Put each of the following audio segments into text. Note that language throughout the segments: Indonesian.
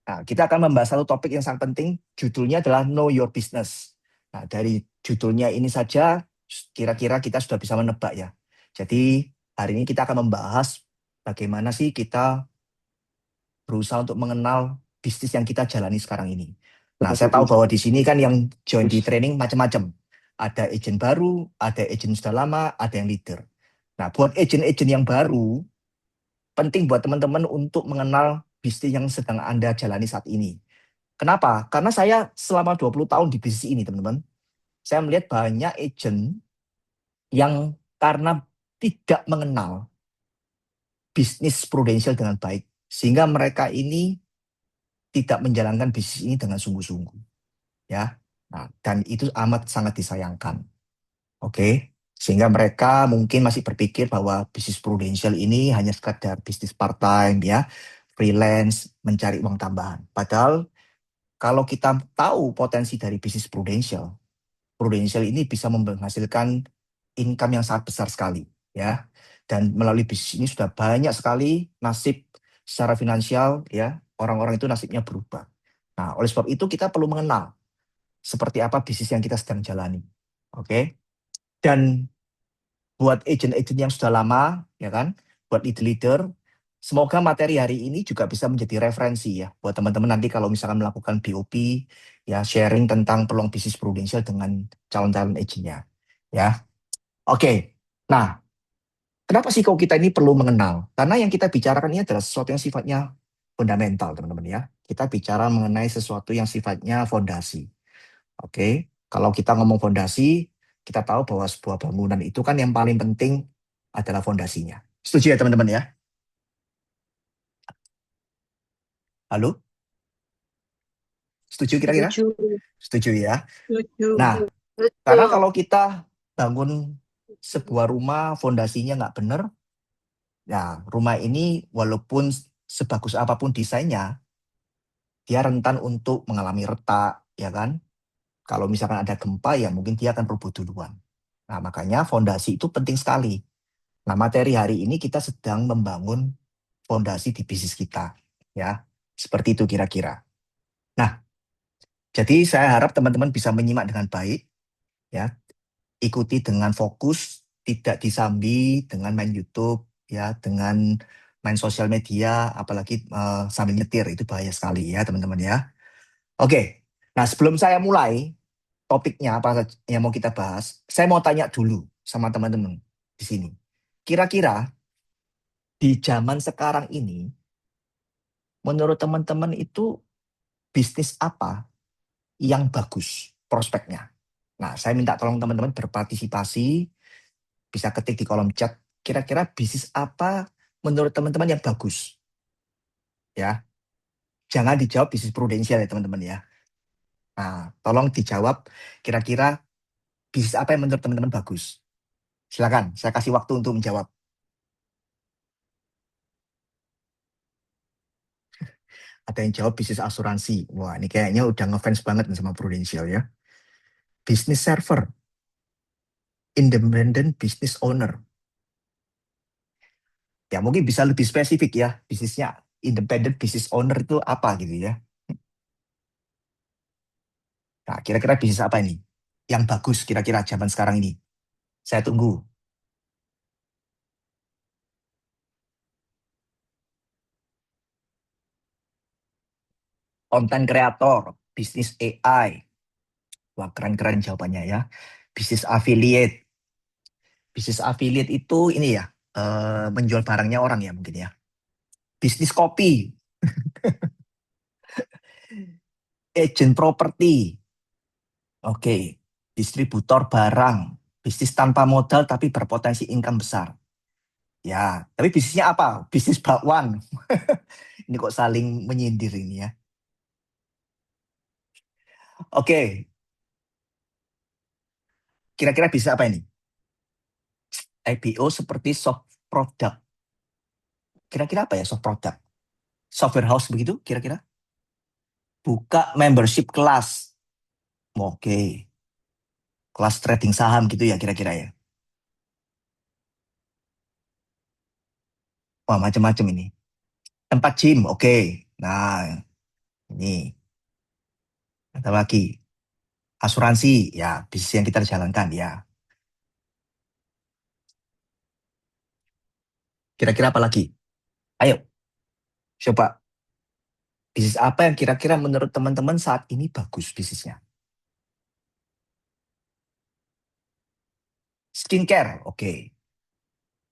Nah, kita akan membahas satu topik yang sangat penting, judulnya adalah Know Your Business. Nah, dari judulnya ini saja, kira-kira kita sudah bisa menebak ya. Jadi, hari ini kita akan membahas bagaimana sih kita berusaha untuk mengenal bisnis yang kita jalani sekarang ini. Nah, saya tahu bahwa di sini kan yang join di training macam-macam. Ada agent baru, ada agent sudah lama, ada yang leader. Nah, buat agent-agent yang baru, penting buat teman-teman untuk mengenal bisnis yang sedang Anda jalani saat ini. Kenapa? Karena saya selama 20 tahun di bisnis ini, teman-teman. Saya melihat banyak agent yang karena tidak mengenal bisnis prudensial dengan baik, sehingga mereka ini tidak menjalankan bisnis ini dengan sungguh-sungguh. Ya, nah, dan itu amat sangat disayangkan. Oke, sehingga mereka mungkin masih berpikir bahwa bisnis prudensial ini hanya sekadar bisnis part-time ya, freelance, mencari uang tambahan. Padahal kalau kita tahu potensi dari bisnis prudensial, prudensial ini bisa menghasilkan income yang sangat besar sekali ya. Dan melalui bisnis ini sudah banyak sekali nasib secara finansial ya, orang-orang itu nasibnya berubah. Nah, oleh sebab itu kita perlu mengenal seperti apa bisnis yang kita sedang jalani. Oke. Dan buat agent-agent yang sudah lama ya kan, buat leader-leader, semoga materi hari ini juga bisa menjadi referensi ya buat teman-teman nanti kalau misalkan melakukan BOP ya, sharing tentang peluang bisnis prudensial dengan calon-calon agentnya ya. Oke. Nah, kenapa sih kok kita ini perlu mengenal? Karena yang kita bicarakan ini adalah sesuatu yang sifatnya fundamental, teman-teman ya. Kita bicara mengenai sesuatu yang sifatnya fondasi. Oke, kalau kita ngomong fondasi, kita tahu bahwa sebuah bangunan itu kan yang paling penting adalah fondasinya. Setuju ya teman-teman ya? Halo? Setuju kira-kira? Setuju, Setuju ya? setuju. Nah, karena kalau kita bangun sebuah rumah, fondasinya nggak benar, ya rumah ini walaupun sebagus apapun desainnya, dia rentan untuk mengalami retak, ya kan? Kalau misalkan ada gempa, ya mungkin dia akan roboh duluan. Nah, makanya fondasi itu penting sekali. Nah, materi hari ini kita sedang membangun fondasi di bisnis kita, ya. Seperti itu kira-kira. Nah, jadi saya harap teman-teman bisa menyimak dengan baik, ya. Ikuti dengan fokus, tidak disambi dengan main YouTube, ya, dengan main sosial media, apalagi sambil nyetir itu bahaya sekali ya, teman-teman ya. Oke. Nah, sebelum saya mulai topiknya apa yang mau kita bahas, saya mau tanya dulu sama teman-teman di sini. Kira-kira di zaman sekarang ini, menurut teman-teman itu bisnis apa yang bagus prospeknya? Nah, saya minta tolong teman-teman berpartisipasi, bisa ketik di kolom chat. Kira-kira bisnis apa menurut teman-teman yang bagus? Ya, jangan dijawab bisnis prudensial ya teman-teman ya. Nah, tolong dijawab kira-kira bisnis apa yang menurut teman-teman bagus. Silakan, saya kasih waktu untuk menjawab. Ada yang jawab bisnis asuransi. Wah, ini kayaknya udah ngefans banget nih sama prudensial ya. Bisnis server, independent business owner. Ya mungkin bisa lebih spesifik ya, bisnisnya independent business owner itu apa gitu ya. Nah, kira-kira bisnis apa ini? Yang bagus kira-kira zaman sekarang ini. Saya tunggu. Konten kreator, bisnis AI. Wah, keren-keren jawabannya ya. Bisnis affiliate. Bisnis affiliate itu ini ya, menjual barangnya orang ya mungkin ya. Bisnis kopi, agent properti. Oke, distributor barang, bisnis tanpa modal tapi berpotensi income besar. Ya, tapi bisnisnya apa? Bisnis bakwan. Ini kok saling menyindir ini ya. Oke, kira-kira bisa apa ini? IPO seperti soft product. Kira-kira apa ya soft product? Software house begitu kira-kira? Buka membership kelas. Oke, kelas trading saham gitu ya kira-kira ya. Wah, macam-macam ini. Tempat gym, oke. Nah, Ini, ada lagi. Asuransi, ya, bisnis yang kita jalankan, ya. Kira-kira apa lagi? Ayo, coba. Bisnis apa yang kira-kira menurut teman-teman saat ini bagus bisnisnya? Skincare, oke.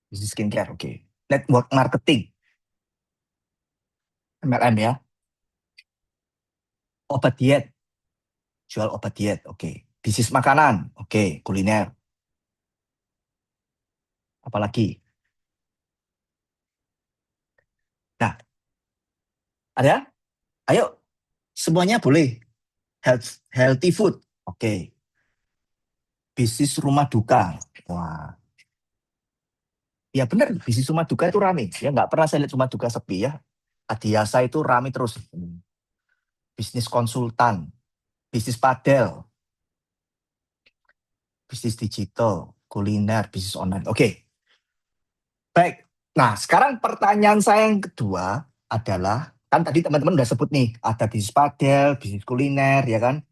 Bisnis skincare, oke. Network marketing, MLM ya. Obat diet, jual obat diet, oke. Bisnis makanan, oke. Kuliner, apalagi? Nah, ada? Ayo, semuanya boleh. Healthy food, oke. Bisnis rumah duka, wah. Ya benar, bisnis rumah duka itu rame. Ya nggak pernah saya lihat rumah duka sepi ya. Adiasa itu rame terus. Bisnis konsultan, bisnis padel, bisnis digital, kuliner, bisnis online. Oke, baik. Nah, sekarang pertanyaan saya yang kedua adalah, kan tadi teman-teman udah sebut nih, ada bisnis padel, bisnis kuliner, ya kan?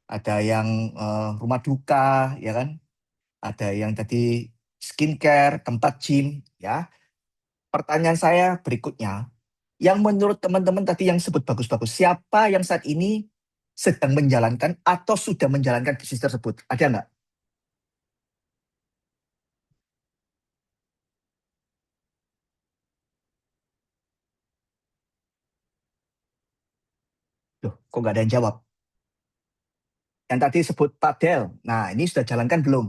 Ada yang rumah duka, ya kan? Ada yang tadi skincare, tempat gym, ya. Pertanyaan saya berikutnya, yang menurut teman-teman tadi yang sebut bagus-bagus, siapa yang saat ini sedang menjalankan atau sudah menjalankan bisnis tersebut? Ada nggak? Loh, kok nggak ada yang jawab? Yang tadi sebut padel. Nah, ini sudah jalankan belum?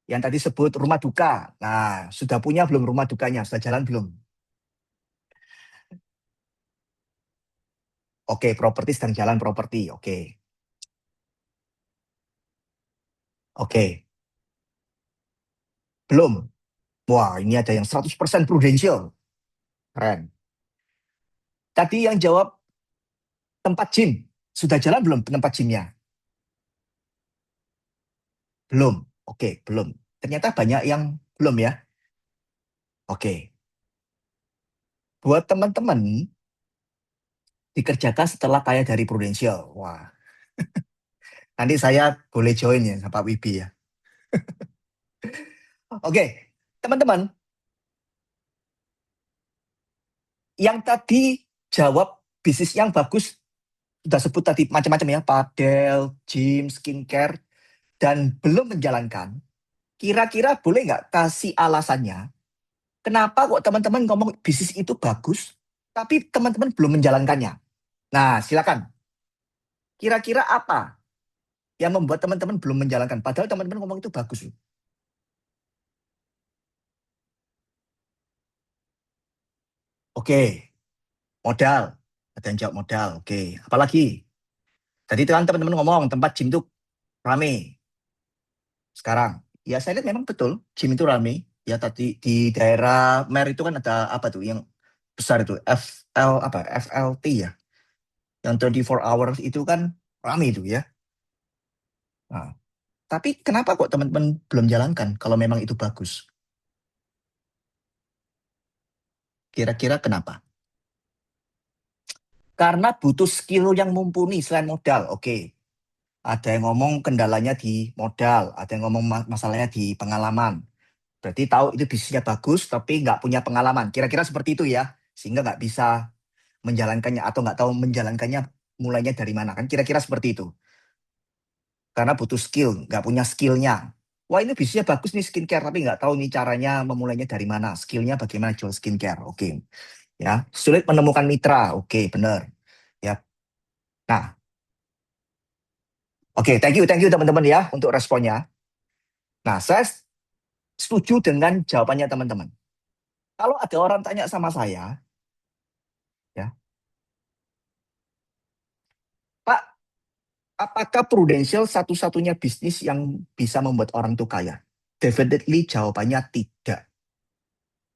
Yang tadi sebut rumah duka. Nah, sudah punya belum rumah dukanya? Sudah jalan belum? Oke, properti sedang jalan properti. Oke. Oke. Belum. Wah, ini ada yang 100% prudential. Keren. Tadi yang jawab tempat gym. Sudah jalan belum tempat gymnya? Belum. Oke, belum. Ternyata banyak yang belum ya. Oke. Buat teman-teman, dikerjakan setelah kaya dari Prudential. Wah, nanti saya boleh join ya sama Pak Wibi ya. Oke, teman-teman, yang tadi jawab bisnis yang bagus, sudah sebut tadi macam-macam ya, padel, gym, skincare, dan belum menjalankan. Kira-kira boleh nggak kasih alasannya? Kenapa kok teman-teman ngomong bisnis itu bagus, tapi teman-teman belum menjalankannya? Nah, silakan. Kira-kira apa yang membuat teman-teman belum menjalankan? Padahal teman-teman ngomong itu bagus. Oke, modal. Ada yang jawab modal. Oke, apalagi? Tadi itu kan teman-teman ngomong tempat gym itu rame. Sekarang, ya saya lihat memang betul gym itu rame. Ya tadi di daerah Mer itu kan ada apa tuh yang besar itu FL apa FLT ya. Yang 24 hours itu kan rame itu ya. Nah, tapi kenapa kok teman-teman belum jalankan kalau memang itu bagus? Kira-kira kenapa? Karena butuh skill yang mumpuni selain modal. Oke, ada yang ngomong kendalanya di modal, ada yang ngomong masalahnya di pengalaman. Berarti tahu itu bisnisnya bagus, tapi nggak punya pengalaman. Kira-kira seperti itu ya, sehingga nggak bisa menjalankannya atau nggak tahu menjalankannya mulainya dari mana. Kan kira-kira seperti itu. Karena butuh skill, nggak punya skillnya. Wah ini bisnisnya bagus nih skincare, tapi nggak tahu nih caranya memulainya dari mana. Skillnya bagaimana jual skincare. Oke, ya sulit menemukan mitra. Oke, benar. Ya, nah, oke, thank you teman-teman ya untuk responnya. Nah, saya setuju dengan jawabannya teman-teman. Kalau ada orang tanya sama saya, ya, Pak, apakah Prudential satu-satunya bisnis yang bisa membuat orang itu kaya? Definitely jawabannya tidak.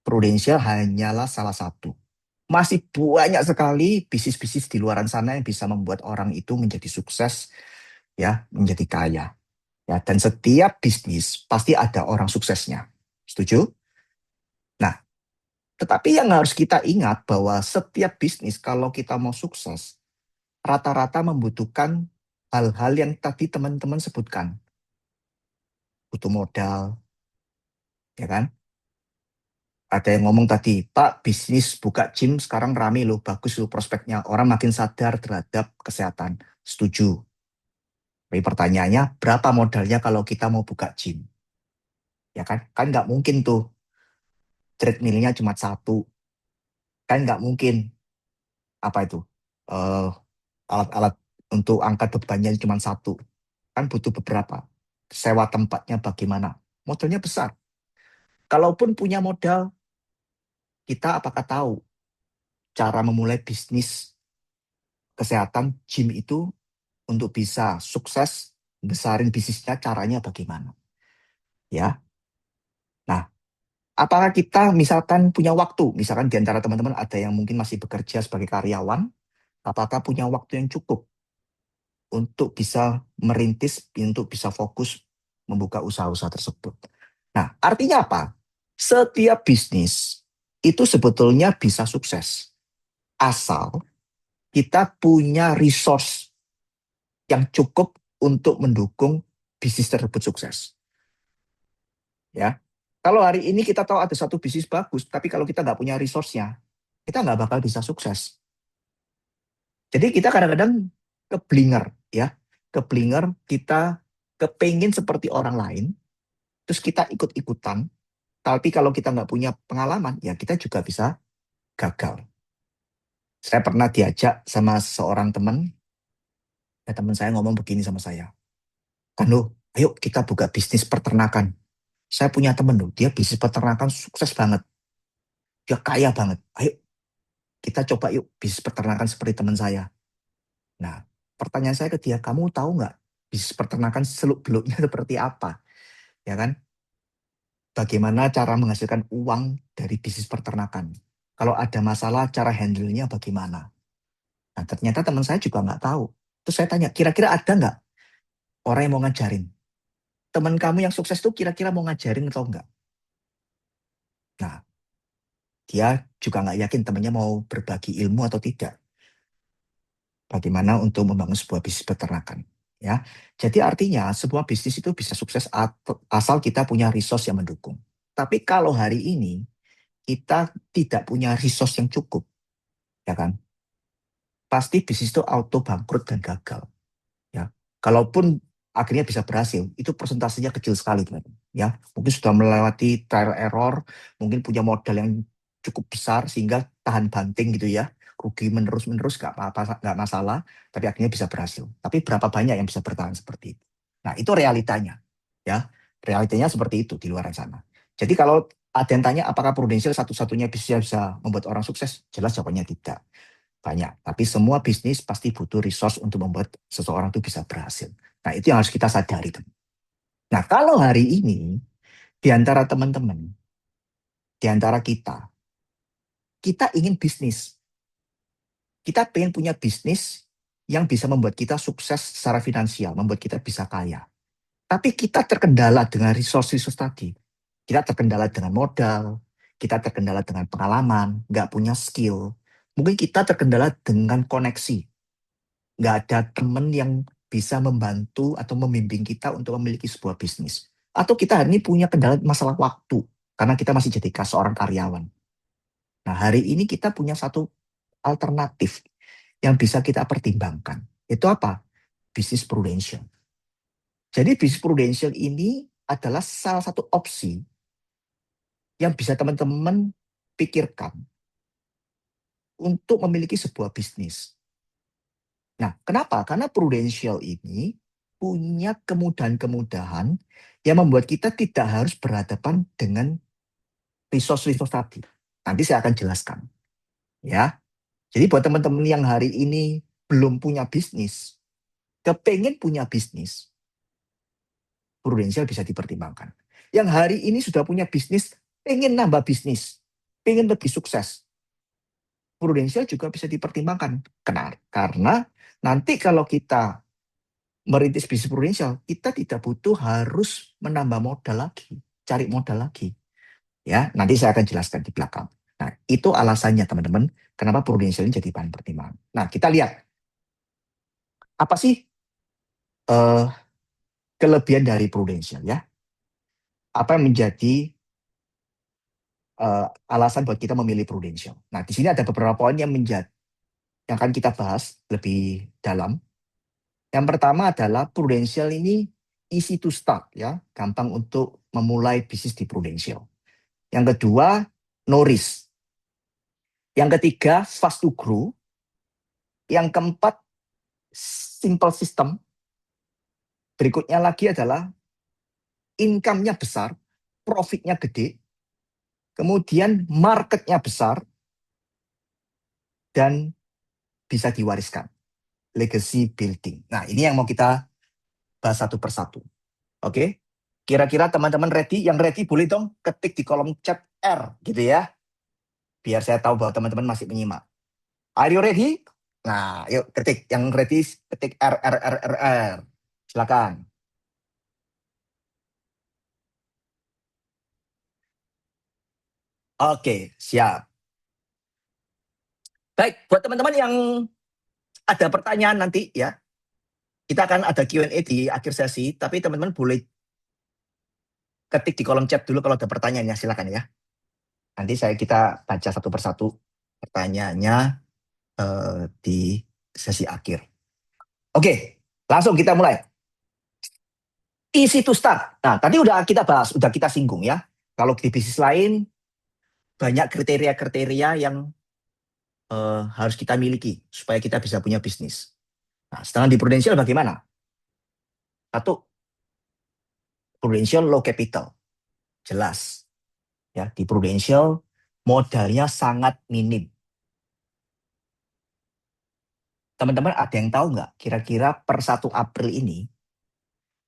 Prudential hanyalah salah satu. Masih banyak sekali bisnis-bisnis di luar sana yang bisa membuat orang itu menjadi sukses, ya, menjadi kaya. Ya, dan setiap bisnis pasti ada orang suksesnya. Setuju? Nah, Tetapi yang harus kita ingat bahwa setiap bisnis kalau kita mau sukses, rata-rata membutuhkan hal-hal yang tadi teman-teman sebutkan. Butuh modal, ya kan? Ada yang ngomong tadi, Pak, bisnis buka gym sekarang rame loh, bagus loh prospeknya. Orang makin sadar terhadap kesehatan. Setuju. Tapi pertanyaannya, berapa modalnya kalau kita mau buka gym? Ya kan? Kan nggak mungkin tuh treadmillnya cuma satu. Kan nggak mungkin, apa itu, eh, alat-alat untuk angkat bebannya cuma satu. Kan butuh beberapa. Sewa tempatnya bagaimana? Modalnya besar. Kalaupun punya modal, kita apakah tahu cara memulai bisnis kesehatan gym itu untuk bisa sukses besarin bisnisnya caranya bagaimana? Ya. Nah, apakah kita misalkan punya waktu, misalkan di antara teman-teman ada yang mungkin masih bekerja sebagai karyawan, apakah punya waktu yang cukup untuk bisa merintis, untuk bisa fokus membuka usaha-usaha tersebut? Nah, artinya apa? Setiap bisnis itu sebetulnya bisa sukses asal kita punya resource yang cukup untuk mendukung bisnis tersebut sukses. Ya, kalau hari ini kita tahu ada satu bisnis bagus, tapi kalau kita nggak punya resource-nya, kita nggak bakal bisa sukses. Jadi kita kadang-kadang keblinger, ya, keblinger kita kepingin seperti orang lain, terus kita ikut-ikutan, tapi kalau kita nggak punya pengalaman, ya kita juga bisa gagal. Saya pernah diajak sama seorang teman, ya teman saya ngomong begini sama saya, kan lo, ayo kita buka bisnis peternakan. Saya punya temen loh, dia bisnis peternakan sukses banget, dia kaya banget. Ayo kita coba yuk bisnis peternakan seperti teman saya. Nah, pertanyaan saya ke dia, kamu tahu nggak bisnis peternakan seluk-beluknya seperti apa? Ya kan? Bagaimana cara menghasilkan uang dari bisnis peternakan? Kalau ada masalah, cara handle-nya bagaimana? Nah, ternyata teman saya juga nggak tahu. Terus saya tanya, kira-kira ada nggak orang yang mau ngajarin? Teman kamu yang sukses tuh kira-kira mau ngajarin atau enggak? Nah, dia juga nggak yakin temannya mau berbagi ilmu atau tidak. Bagaimana untuk membangun sebuah bisnis peternakan. Ya, jadi artinya sebuah bisnis itu bisa sukses asal kita punya resource yang mendukung. Tapi kalau hari ini kita tidak punya resource yang cukup, ya kan, pasti bisnis itu auto bangkrut dan gagal. Ya, kalaupun akhirnya bisa berhasil, itu persentasenya kecil sekali, teman. Ya, mungkin sudah melewati trial error, mungkin punya modal yang cukup besar sehingga tahan banting gitu ya, rugi menerus-menerus nggak apa-apa, nggak masalah, tapi akhirnya bisa berhasil. Tapi berapa banyak yang bisa bertahan seperti itu? Nah, itu realitanya, ya, realitanya seperti itu di luar sana. Jadi kalau ada yang tanya apakah Prudential satu-satunya bisnis yang bisa membuat orang sukses, jelas jawabannya tidak. Banyak, tapi semua bisnis pasti butuh resource untuk membuat seseorang itu bisa berhasil. Nah, itu yang harus kita sadari. Nah, kalau hari ini, di antara teman-teman, di antara kita ingin bisnis. Kita pengen punya bisnis yang bisa membuat kita sukses secara finansial, membuat kita bisa kaya. Tapi kita terkendala dengan resource-resource tadi. Kita terkendala dengan modal, kita terkendala dengan pengalaman, nggak punya skill. Mungkin kita terkendala dengan koneksi, nggak ada teman yang bisa membantu atau membimbing kita untuk memiliki sebuah bisnis. Atau kita hari ini punya kendala masalah waktu, karena kita masih jadi seorang karyawan. Nah, hari ini kita punya satu alternatif yang bisa kita pertimbangkan. Itu apa? Bisnis prudential. Jadi bisnis prudential ini adalah salah satu opsi yang bisa teman-teman pikirkan untuk memiliki sebuah bisnis. Nah, kenapa? Karena prudential ini punya kemudahan-kemudahan yang membuat kita tidak harus berhadapan dengan resource-resource tadi. Nanti saya akan jelaskan. Ya, jadi buat teman-teman yang hari ini belum punya bisnis, kepengen punya bisnis, prudential bisa dipertimbangkan. Yang hari ini sudah punya bisnis, pengen nambah bisnis, pengen lebih sukses, prudential juga bisa dipertimbangkan. Kenapa? Karena nanti kalau kita merintis bisnis prudential, kita tidak butuh harus menambah modal lagi, cari modal lagi. Ya, nanti saya akan jelaskan di belakang. Nah, itu alasannya teman-teman, kenapa Prudential ini jadi bahan pertimbangan. Nah, kita lihat, apa sih eh, kelebihan dari Prudential ya? Apa yang menjadi alasan buat kita memilih Prudential? Nah, di sini ada beberapa poin yang akan kita bahas lebih dalam. Yang pertama adalah Prudential ini easy to start ya, gampang untuk memulai bisnis di Prudential. Yang kedua, no risk. Yang ketiga, fast to grow. Yang keempat, simple system. Berikutnya lagi adalah income-nya besar, profit-nya gede, kemudian market-nya besar, dan bisa diwariskan. Legacy building. Nah, ini yang mau kita bahas satu persatu. Oke? Kira-kira teman-teman ready? Yang ready boleh dong ketik di kolom chat R gitu ya. Biar saya tahu bahwa teman-teman masih menyimak. Are you ready? Nah, yuk ketik. Yang ready ketik R, R, R, R, R. Silakan. Oke, siap. Baik, buat teman-teman yang ada pertanyaan nanti ya, kita akan ada Q&A di akhir sesi, tapi teman-teman boleh ketik di kolom chat dulu kalau ada pertanyaannya, silakan ya. Nanti kita baca satu persatu pertanyaannya di sesi akhir. Oke, langsung kita mulai. Easy to start. Nah, tadi udah kita bahas, udah kita singgung ya. Kalau di bisnis lain, banyak kriteria-kriteria yang harus kita miliki supaya kita bisa punya bisnis. Nah, sedangkan di Prudential bagaimana? Satu, Prudential low capital. Jelas. Ya, di Prudential modalnya sangat minim. Teman-teman ada yang tahu nggak kira-kira per 1 April ini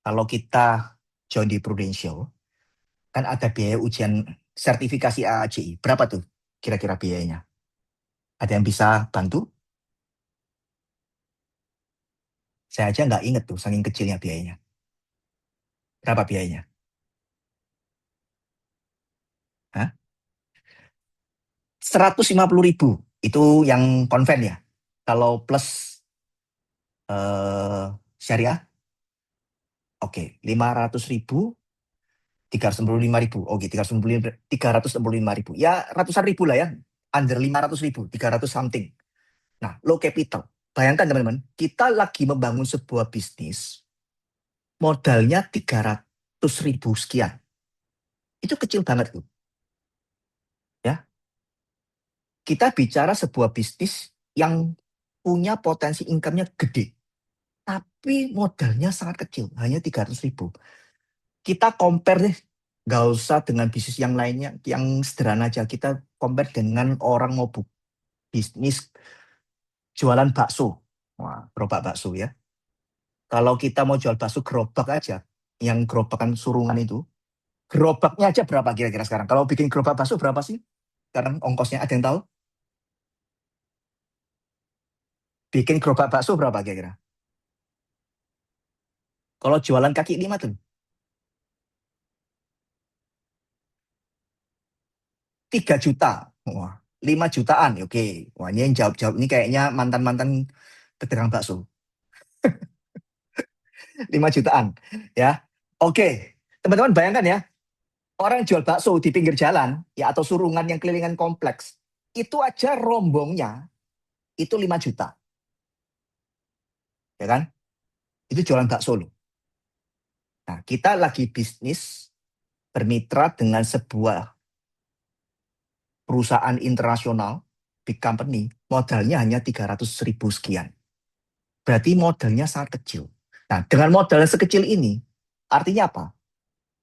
kalau kita join di Prudential kan ada biaya ujian sertifikasi AAJI. Berapa tuh kira-kira biayanya? Ada yang bisa bantu? Saya aja nggak inget tuh saking kecilnya biayanya. Berapa biayanya? Hah? 150.000 itu yang konven ya. Kalau plus syariah, oke, 500.000, 365.000. Oke, 365.000. Ya ratusan ribu lah ya. Under 500.000, 300 something. Nah, low capital. Bayangkan teman-teman, kita lagi membangun sebuah bisnis, modalnya 300.000 sekian. Itu kecil banget loh. Ya, kita bicara sebuah bisnis yang punya potensi income-nya gede. Tapi modalnya sangat kecil, hanya 300.000. Kita compare deh, nggak usah dengan bisnis yang lainnya, yang sederhana aja. Kita compare dengan orang mau bisnis jualan bakso. Wah, gerobak bakso ya. Kalau kita mau jual bakso gerobak aja, yang gerobakan surungan itu, gerobaknya aja berapa kira-kira sekarang? Kalau bikin gerobak bakso berapa sih? Sekarang ongkosnya ada yang tahu? Bikin gerobak bakso berapa kira-kira? Kalau jualan kaki lima tuh, 3 juta. Wah, 5 jutaan. Oke. Wah, ini yang jawab-jawab ini kayaknya mantan-mantan pedagang bakso. 5 jutaan. Ya. Oke. Teman-teman bayangkan ya, orang jual bakso di pinggir jalan, ya atau surungan yang kelilingan kompleks, itu aja rombongnya, itu 5 juta. Ya kan? Itu jualan bakso loh. Nah, kita lagi bisnis bermitra dengan sebuah perusahaan internasional, big company, modalnya hanya 300.000 sekian. Berarti modalnya sangat kecil. Nah, dengan modal sekecil ini, artinya apa?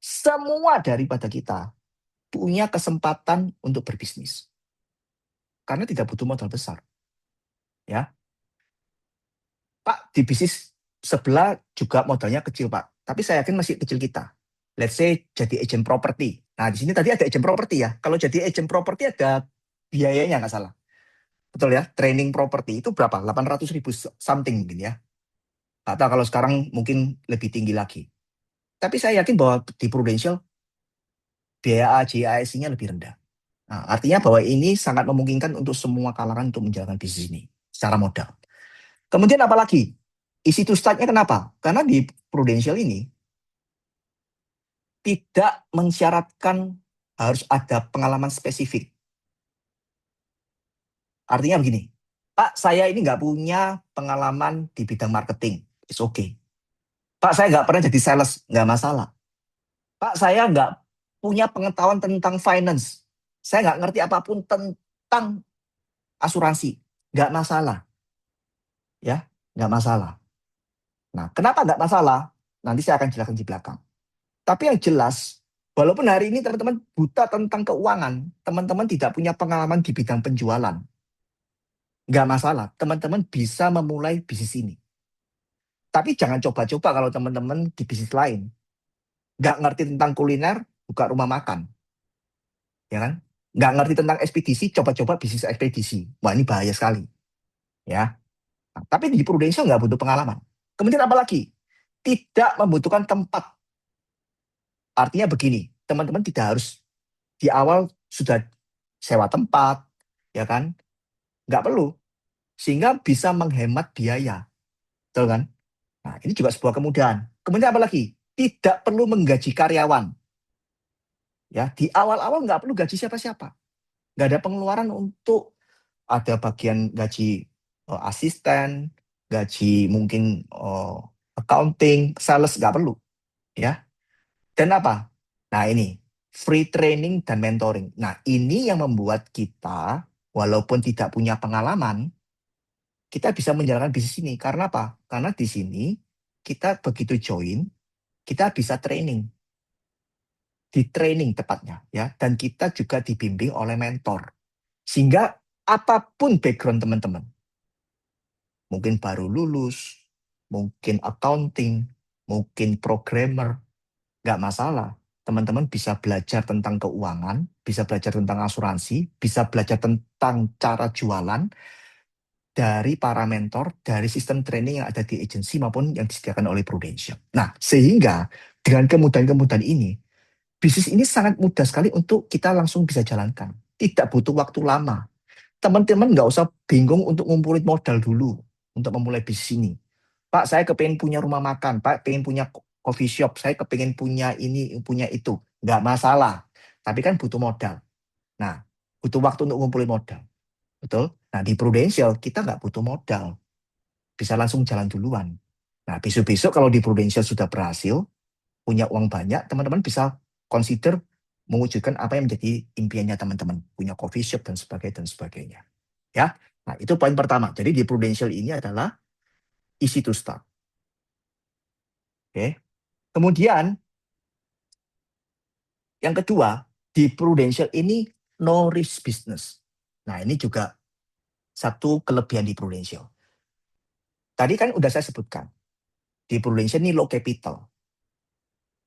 Semua daripada kita punya kesempatan untuk berbisnis. Karena tidak butuh modal besar. Ya, Pak, di bisnis sebelah juga modalnya kecil, Pak. Tapi saya yakin masih kecil kita. Let's say jadi agent property. Nah, di sini tadi ada agent property ya. Kalau jadi agent property ada biayanya nggak salah. Betul ya, training property itu berapa? 800.000 something mungkin ya. Atau kalau sekarang mungkin lebih tinggi lagi. Tapi saya yakin bahwa di Prudential biaya AJIC-nya lebih rendah. Nah, artinya bahwa ini sangat memungkinkan untuk semua kalangan untuk menjalankan bisnis ini secara modal. Kemudian apalagi? Easy to start-nya kenapa? Karena di Prudential ini tidak mensyaratkan harus ada pengalaman spesifik. Artinya begini, Pak, saya ini nggak punya pengalaman di bidang marketing. It's okay. Pak, saya nggak pernah jadi sales. Nggak masalah. Pak, saya nggak punya pengetahuan tentang finance. Saya nggak ngerti apapun tentang asuransi. Nggak masalah. Ya, nggak masalah. Nah, kenapa nggak masalah? Nanti saya akan jelaskan di belakang. Tapi yang jelas, walaupun hari ini teman-teman buta tentang keuangan, teman-teman tidak punya pengalaman di bidang penjualan, nggak masalah. Teman-teman bisa memulai bisnis ini. Tapi jangan coba-coba kalau teman-teman di bisnis lain. Nggak ngerti tentang kuliner, buka rumah makan. Ya kan? Nggak ngerti tentang ekspedisi, coba-coba bisnis ekspedisi. Wah, ini bahaya sekali. Ya. Nah, tapi di Prudential nggak butuh pengalaman. Kemudian apa lagi? Tidak membutuhkan tempat. Artinya begini, teman-teman tidak harus di awal sudah sewa tempat, ya kan? Nggak perlu. Sehingga bisa menghemat biaya. Betul kan? Nah, ini juga sebuah kemudahan. Kemudian apa lagi? Tidak perlu menggaji karyawan. Ya, di awal-awal nggak perlu gaji siapa-siapa. Nggak ada pengeluaran untuk ada bagian gaji asisten, gaji mungkin accounting, sales, nggak perlu. Ya. Dan apa? Nah ini, free training dan mentoring. Nah ini yang membuat kita, walaupun tidak punya pengalaman, kita bisa menjalankan bisnis ini. Karena apa? Karena di sini, kita begitu join, kita bisa training. Di training tepatnya. Ya. Dan kita juga dibimbing oleh mentor. Sehingga apapun background teman-teman, mungkin baru lulus, mungkin accounting, mungkin programmer, nggak masalah. Teman-teman bisa belajar tentang keuangan, bisa belajar tentang asuransi, bisa belajar tentang cara jualan dari para mentor, dari sistem training yang ada di agensi maupun yang disediakan oleh Prudential. Nah, sehingga dengan kemudahan-kemudahan ini, bisnis ini sangat mudah sekali untuk kita langsung bisa jalankan. Tidak butuh waktu lama. Teman-teman nggak usah bingung untuk ngumpulin modal dulu untuk memulai bisnis ini. Pak, saya kepengen punya rumah makan. Pak, pengen punya coffee shop. Saya kepengen punya ini, punya itu. Nggak masalah. Tapi kan butuh modal. Nah, butuh waktu untuk ngumpulin modal. Betul? Nah, di Prudential kita nggak butuh modal. Bisa langsung jalan duluan. Nah, besok-besok kalau di Prudential sudah berhasil, punya uang banyak, teman-teman bisa consider mewujudkan apa yang menjadi impiannya teman-teman. Punya coffee shop dan sebagainya, dan sebagainya. Ya, nah itu poin pertama. Jadi di Prudential ini adalah easy to start. Oke. Kemudian yang kedua, di Prudential ini no risk business. Nah, ini juga satu kelebihan di Prudential. Tadi kan udah saya sebutkan, di Prudential ini low capital.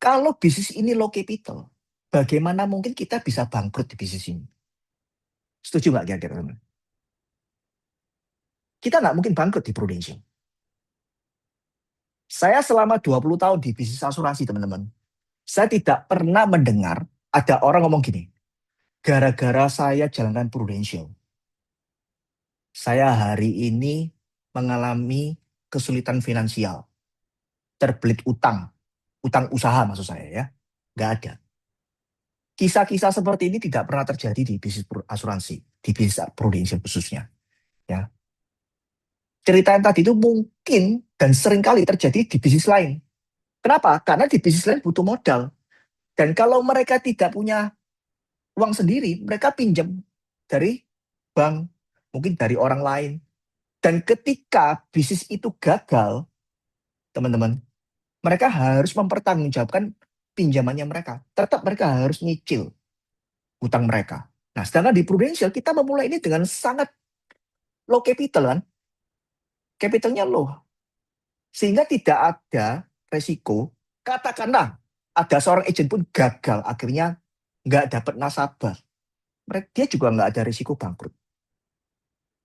Kalau bisnis ini low capital, bagaimana mungkin kita bisa bangkrut di bisnis ini? Setuju nggak kira-kira? Kita nggak mungkin bangkrut di Prudential. Saya selama 20 tahun di bisnis asuransi, teman-teman. Saya tidak pernah mendengar ada orang ngomong gini, gara-gara saya jalankan Prudential, saya hari ini mengalami kesulitan finansial, terbelit utang, utang usaha maksud saya ya, nggak ada. Kisah-kisah seperti ini tidak pernah terjadi di bisnis asuransi, di bisnis Prudential khususnya. Ya, cerita yang tadi itu mungkin dan seringkali terjadi di bisnis lain. Kenapa? Karena di bisnis lain butuh modal. Dan kalau mereka tidak punya uang sendiri, mereka pinjam dari bank, mungkin dari orang lain. Dan ketika bisnis itu gagal, teman-teman, mereka harus mempertanggungjawabkan pinjamannya mereka. Tetap mereka harus nyicil utang mereka. Nah, sedangkan di Prudential kita memulai ini dengan sangat low capital kan. Capitalnya low. Sehingga tidak ada resiko. Katakanlah ada seorang agent pun gagal, akhirnya nggak dapat nasabah. Dia juga nggak ada risiko bangkrut.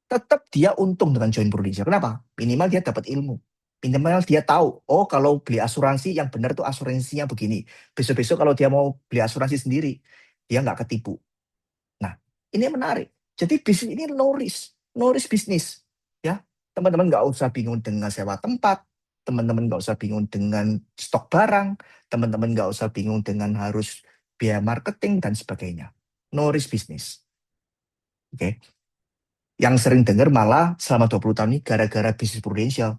Tetap dia untung dengan join Prudential. Kenapa? Minimal dia dapat ilmu. Minimal dia tahu, oh kalau beli asuransi yang benar tuh asuransinya begini. Besok-besok kalau dia mau beli asuransi sendiri, dia nggak ketipu. Nah, Ini menarik. Jadi bisnis ini no risk bisnis. Ya, teman-teman nggak usah bingung dengan sewa tempat, teman-teman nggak usah bingung dengan stok barang, teman-teman nggak usah bingung dengan harus biaya marketing dan sebagainya. No risk bisnis. Oke. Yang sering dengar malah selama 20 tahun ini gara-gara bisnis prudensial.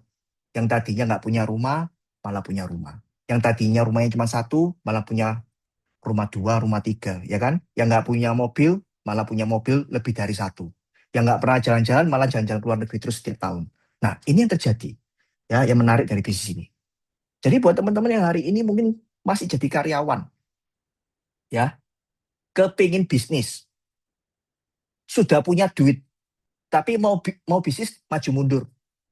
Yang tadinya nggak punya rumah, malah punya rumah. Yang tadinya rumahnya cuma satu, malah punya rumah dua, rumah tiga, ya kan? Yang nggak punya mobil, malah punya mobil lebih dari satu. Yang nggak pernah jalan-jalan, malah jalan-jalan ke luar negeri terus setiap tahun. Nah, ini yang terjadi. Ya, yang menarik dari bisnis ini. Jadi buat teman-teman yang hari ini mungkin masih jadi karyawan, ya, kepingin bisnis, sudah punya duit, tapi mau bisnis maju mundur,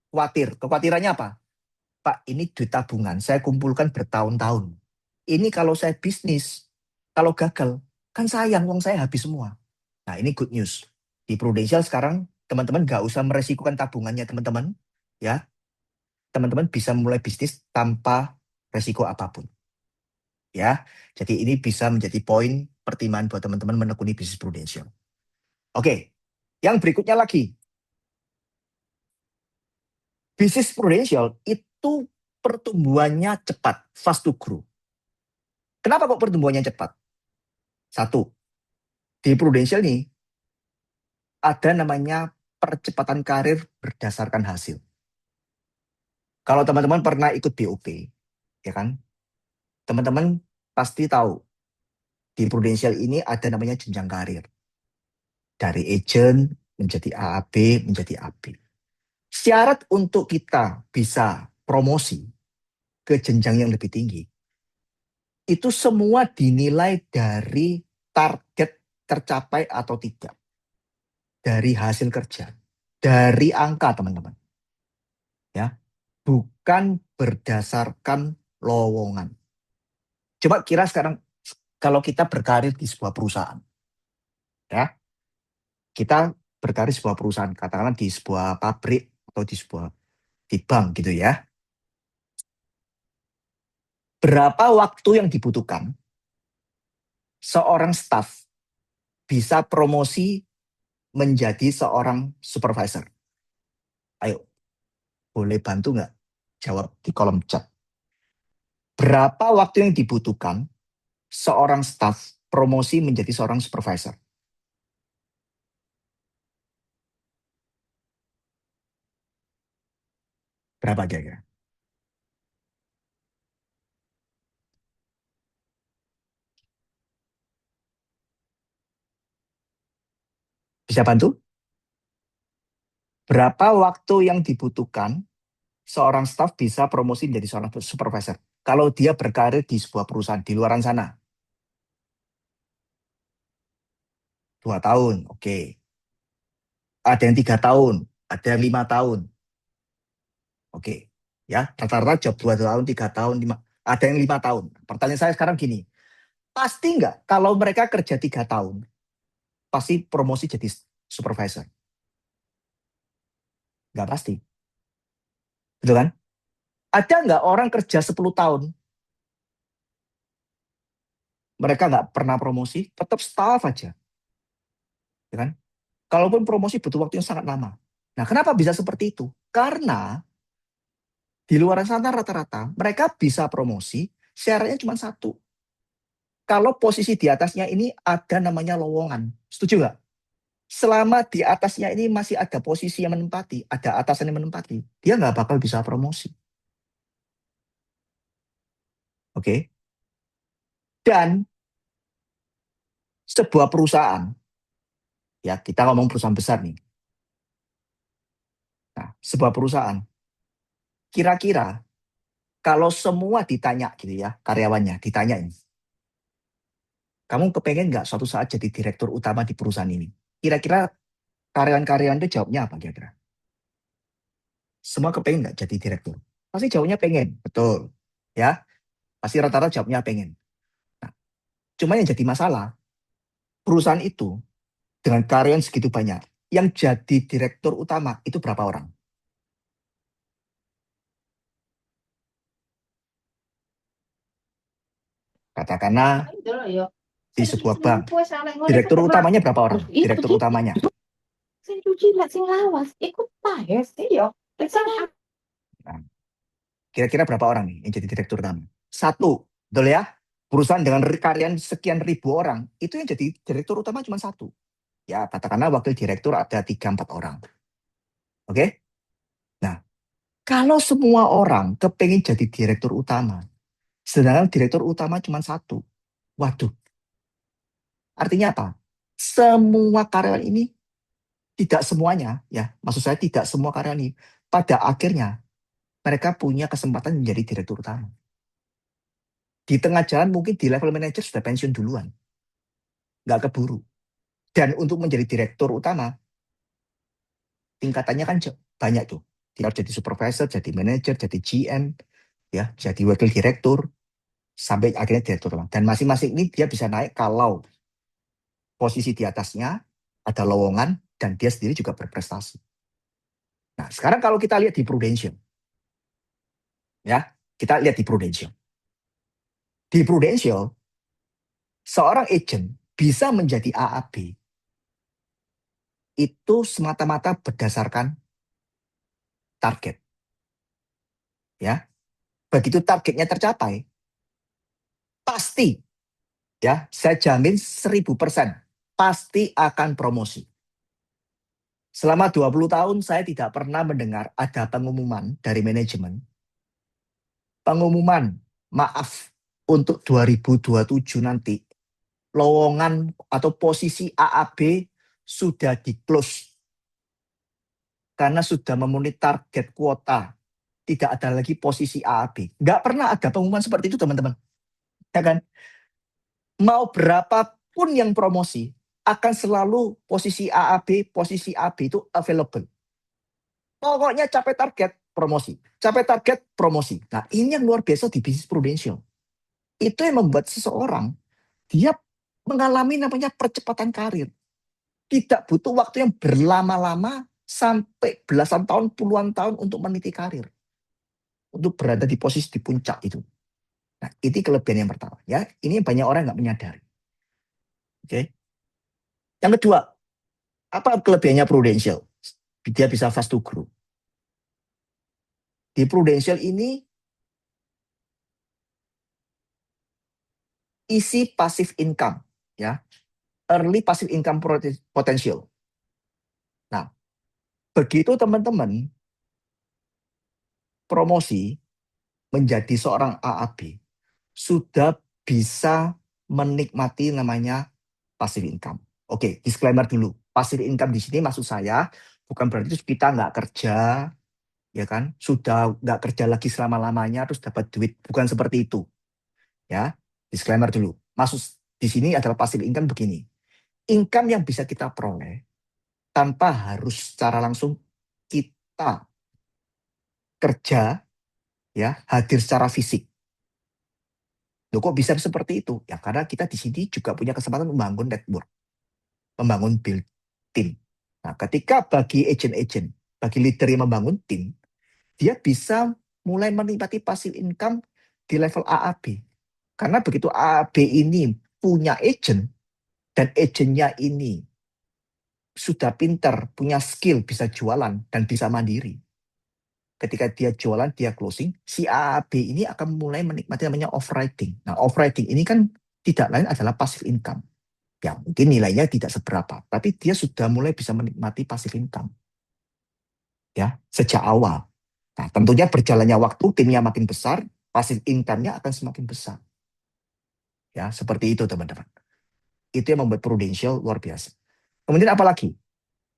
khawatir. Kekhawatirannya apa? Pak, ini duit tabungan, saya kumpulkan bertahun-tahun. Ini kalau saya bisnis, kalau gagal, kan sayang, uang saya habis semua. Nah, ini good news. Di Prudential sekarang, teman-teman nggak usah meresikukan tabungannya teman-teman. Ya, teman-teman bisa mulai bisnis tanpa resiko apapun. Ya, jadi ini bisa menjadi poin pertimbangan buat teman-teman menekuni bisnis Prudential. Oke, yang berikutnya lagi. Bisnis Prudential itu pertumbuhannya cepat, fast to grow. Kenapa kok pertumbuhannya cepat? Satu, di Prudential nih ada namanya percepatan karir berdasarkan hasil. Kalau teman-teman pernah ikut BOP, ya kan? Teman-teman pasti tahu di Prudential ini ada namanya jenjang karir. Dari agent menjadi AAB, menjadi AB. Syarat untuk kita bisa promosi ke jenjang yang lebih tinggi, itu semua dinilai dari target tercapai atau tidak. Dari hasil kerja. Dari angka, teman-teman. Ya, bukan berdasarkan lowongan. Coba kira sekarang kalau kita berkarir di sebuah perusahaan, ya, kita berkarir di sebuah perusahaan, katakanlah di sebuah pabrik atau di bank gitu ya. Berapa waktu yang dibutuhkan seorang staff bisa promosi menjadi seorang supervisor? Ayo, boleh bantu nggak jawab di kolom chat. Berapa waktu yang dibutuhkan seorang staff promosi menjadi seorang supervisor? Berapa kira-kira? Bisa bantu? Berapa waktu yang dibutuhkan seorang staff bisa promosi menjadi seorang supervisor? Kalau dia berkarir di sebuah perusahaan di luaran sana. 2 tahun, oke. Ada yang 3 tahun, ada yang 5 tahun, oke. Ya, rata-rata job 2 tahun, 3 tahun, ada yang 5 tahun. Pertanyaan saya sekarang gini, pasti nggak kalau mereka kerja 3 tahun, pasti promosi jadi supervisor? Nggak pasti, betul kan? Ada nggak orang kerja 10 tahun, mereka nggak pernah promosi, tetap staff aja, ya kan? Kalaupun promosi butuh waktu yang sangat lama. Nah, kenapa bisa seperti itu? Karena di luar sana rata-rata mereka bisa promosi, syaratnya cuma satu. Kalau posisi di atasnya ini ada namanya lowongan. Setuju nggak? Selama di atasnya ini masih ada posisi yang menempati, ada atasan yang menempati, dia nggak bakal bisa promosi. Oke? Dan sebuah perusahaan, ya kita ngomong perusahaan besar nih. Nah, sebuah perusahaan, kira-kira kalau semua ditanya gitu ya, karyawannya ditanyain, kamu kepengen nggak suatu saat jadi direktur utama di perusahaan ini? Kira-kira karyawan-karyawan itu jawabnya apa kira-kira? Semua kepengen nggak jadi direktur? Pasti jawabnya pengen, betul. Ya, pasti rata-rata jawabnya pengen. Nah, cuma yang jadi masalah, perusahaan itu dengan karyawan segitu banyak, yang jadi direktur utama itu berapa orang? Katakanlah di sebuah bank. Direktur utamanya berapa orang? Direktur utamanya. Sing cuci lah sing lawas. Ikut pahes iya. Nah, kira-kira berapa orang nih yang jadi direktur utama? Satu, betul ya? Perusahaan dengan karyawan sekian ribu orang, itu yang jadi direktur utama cuma satu. Ya, katakanlah wakil direktur ada 3-4 orang. Oke? Nah, kalau semua orang kepengen jadi direktur utama, sedangkan direktur utama cuma satu, waduh, artinya apa? Semua karyawan ini, tidak semuanya, ya, maksud saya tidak semua karyawan ini, pada akhirnya mereka punya kesempatan menjadi direktur utama. Di tengah jalan mungkin di level manajer sudah pensiun duluan, nggak keburu. Dan untuk menjadi direktur utama, tingkatannya kan banyak tuh. Dia harus jadi supervisor, jadi manajer, jadi GM, ya, jadi wakil direktur, sampai akhirnya direktur utama. Dan masing-masing ini dia bisa naik kalau posisi di atasnya ada lowongan dan dia sendiri juga berprestasi. Nah, sekarang kalau kita lihat di Prudential, ya, kita lihat di Prudential. Di Prudential, seorang agent bisa menjadi AAB itu semata-mata berdasarkan target. Ya, begitu targetnya tercapai, pasti, ya, saya jamin 1000% pasti akan promosi. Selama 20 tahun saya tidak pernah mendengar ada pengumuman dari manajemen. Pengumuman, maaf, untuk 2027 nanti, lowongan atau posisi AAB sudah di-close. Karena sudah memenuhi target kuota. Tidak ada lagi posisi AAB. Nggak pernah ada pengumuman seperti itu, teman-teman. Ya kan? Mau berapapun yang promosi, akan selalu posisi AAB itu available. Pokoknya capai target, promosi. Capai target, promosi. Nah, ini yang luar biasa di bisnis Prudential. Itu yang membuat seseorang, dia mengalami namanya percepatan karir. Tidak butuh waktu yang berlama-lama sampai belasan tahun, puluhan tahun untuk meniti karir. Untuk berada di posisi di puncak itu. Nah, itu kelebihan yang pertama. Ya, ini banyak orang nggak menyadari. Oke. Yang kedua, apa kelebihannya Prudential? Dia bisa fast to grow. Di Prudential ini isi passive income, ya, early passive income potential. Nah, begitu teman-teman promosi menjadi seorang AAB, sudah bisa menikmati namanya passive income. Oke, disclaimer dulu. Passive income di sini maksud saya bukan berarti kita nggak kerja, ya kan? Sudah nggak kerja lagi selama-lamanya terus dapat duit. Bukan seperti itu. Ya, disclaimer dulu. Maksud di sini adalah passive income begini. Income yang bisa kita peroleh tanpa harus secara langsung kita kerja, ya, hadir secara fisik. Loh, kok bisa seperti itu? Ya karena kita di sini juga punya kesempatan membangun network, membangun build tim. Nah, ketika bagi agent-agent, bagi leader yang membangun tim, dia bisa mulai menikmati passive income di level AAB. Karena begitu AAB ini punya agent, dan agentnya ini sudah pinter, punya skill, bisa jualan, dan bisa mandiri. Ketika dia jualan, dia closing, si AAB ini akan mulai menikmati namanya off-writing. Nah, off-writing ini kan tidak lain adalah passive income. Ya, mungkin nilainya tidak seberapa, tapi dia sudah mulai bisa menikmati passive income. Ya, sejak awal. Nah, tentunya berjalannya waktu, timnya makin besar, passive income-nya akan semakin besar. Ya, seperti itu teman-teman. Itu yang membuat Prudential luar biasa. Kemudian apa lagi?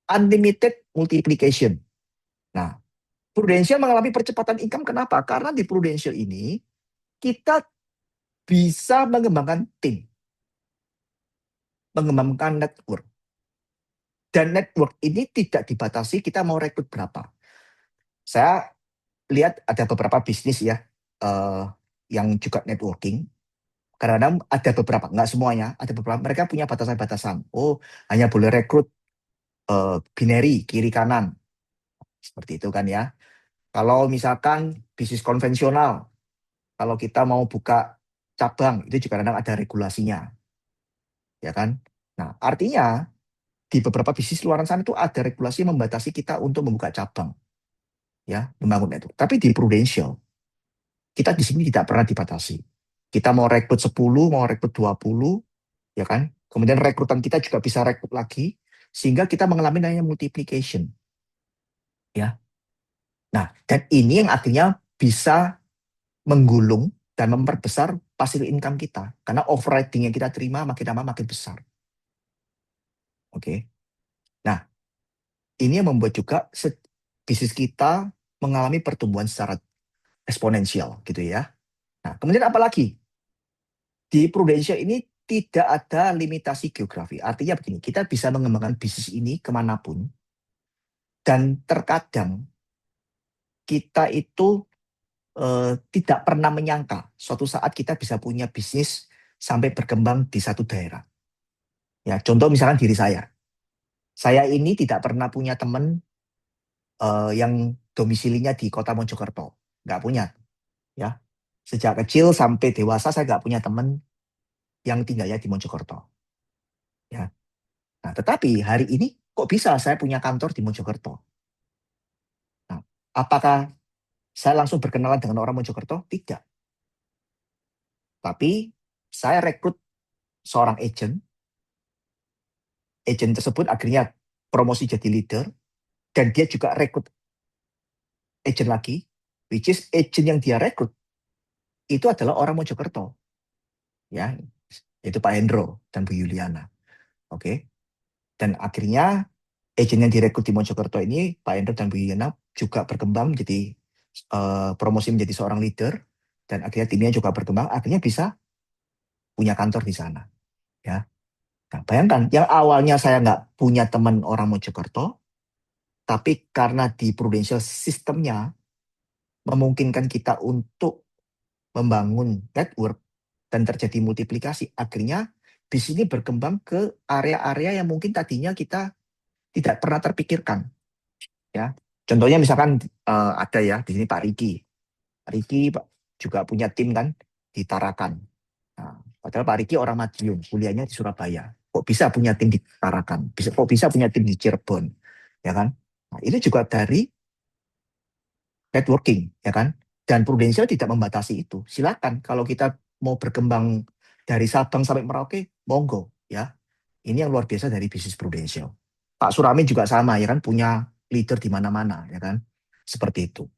Unlimited multiplication. Nah, Prudential mengalami percepatan income kenapa? Karena di Prudential ini kita bisa mengembangkan tim, mengembangkan network. Dan network ini tidak dibatasi kita mau rekrut berapa. Saya lihat ada beberapa bisnis ya yang juga networking. Karena ada beberapa, nggak semuanya, ada beberapa mereka punya batasan-batasan. Oh, hanya boleh rekrut binary kiri kanan. Seperti itu kan ya. Kalau misalkan bisnis konvensional, kalau kita mau buka cabang, itu juga kadang ada regulasinya. ya kan? Nah, artinya di beberapa bisnis luaran sana itu ada regulasi yang membatasi kita untuk membuka cabang, ya, membangun itu. Tapi di Prudential, kita di sini tidak pernah dibatasi. Kita mau rekrut 10, mau rekrut 20, ya kan? Kemudian rekrutan kita juga bisa rekrut lagi, sehingga kita mengalami namanya multiplication, ya. Nah, dan ini yang artinya bisa menggulung dan memperbesar passive income kita. Karena overriding yang kita terima makin lama makin besar. Oke. Nah, ini yang membuat juga bisnis kita mengalami pertumbuhan secara eksponensial gitu ya. Nah, kemudian apa lagi? Di Prudential ini tidak ada limitasi geografi. Artinya begini, kita bisa mengembangkan bisnis ini kemanapun. Dan terkadang kita itu tidak pernah menyangka suatu saat kita bisa punya bisnis sampai berkembang di satu daerah. Ya, contoh misalkan diri saya. Saya ini tidak pernah punya teman yang domisilinya di Kota Mojokerto. Nggak punya. Ya, sejak kecil sampai dewasa saya nggak punya teman yang tinggalnya di Mojokerto. Ya. Nah, tetapi hari ini kok bisa saya punya kantor di Mojokerto? Nah, apakah saya langsung berkenalan dengan orang Mojokerto? Tidak. Tapi saya rekrut seorang agent. Agent tersebut akhirnya promosi jadi leader. Dan dia juga rekrut agent lagi. Which is agent yang dia rekrut itu adalah orang Mojokerto. Ya, yaitu Pak Hendro dan Bu Yuliana. Oke. Dan akhirnya agent yang direkrut di Mojokerto ini, Pak Hendro dan Bu Yuliana juga berkembang menjadi promosi menjadi seorang leader. Dan akhirnya timnya juga berkembang, akhirnya bisa punya kantor di sana. Ya. Nah, bayangkan, yang awalnya saya nggak punya teman orang Mojokerto, tapi karena di Prudential sistemnya memungkinkan kita untuk membangun network dan terjadi multiplikasi, akhirnya bisnis ini berkembang ke area-area yang mungkin tadinya kita tidak pernah terpikirkan. Ya, contohnya misalkan ada ya di sini Pak Riki. Riki juga punya tim kan di Tarakan. Nah, padahal Pak Riki orang Madiun, kuliahnya di Surabaya. Kok bisa punya tim di Tarakan? Kok bisa punya tim di Cirebon? Ya kan? Nah, itu juga dari networking, ya kan? Dan Prudential tidak membatasi itu. Silakan kalau kita mau berkembang dari Sabang sampai Merauke, monggo, ya. Ini yang luar biasa dari bisnis Prudential. Pak Surami juga sama, ya kan? Punya leader di mana-mana, ya kan? Seperti itu.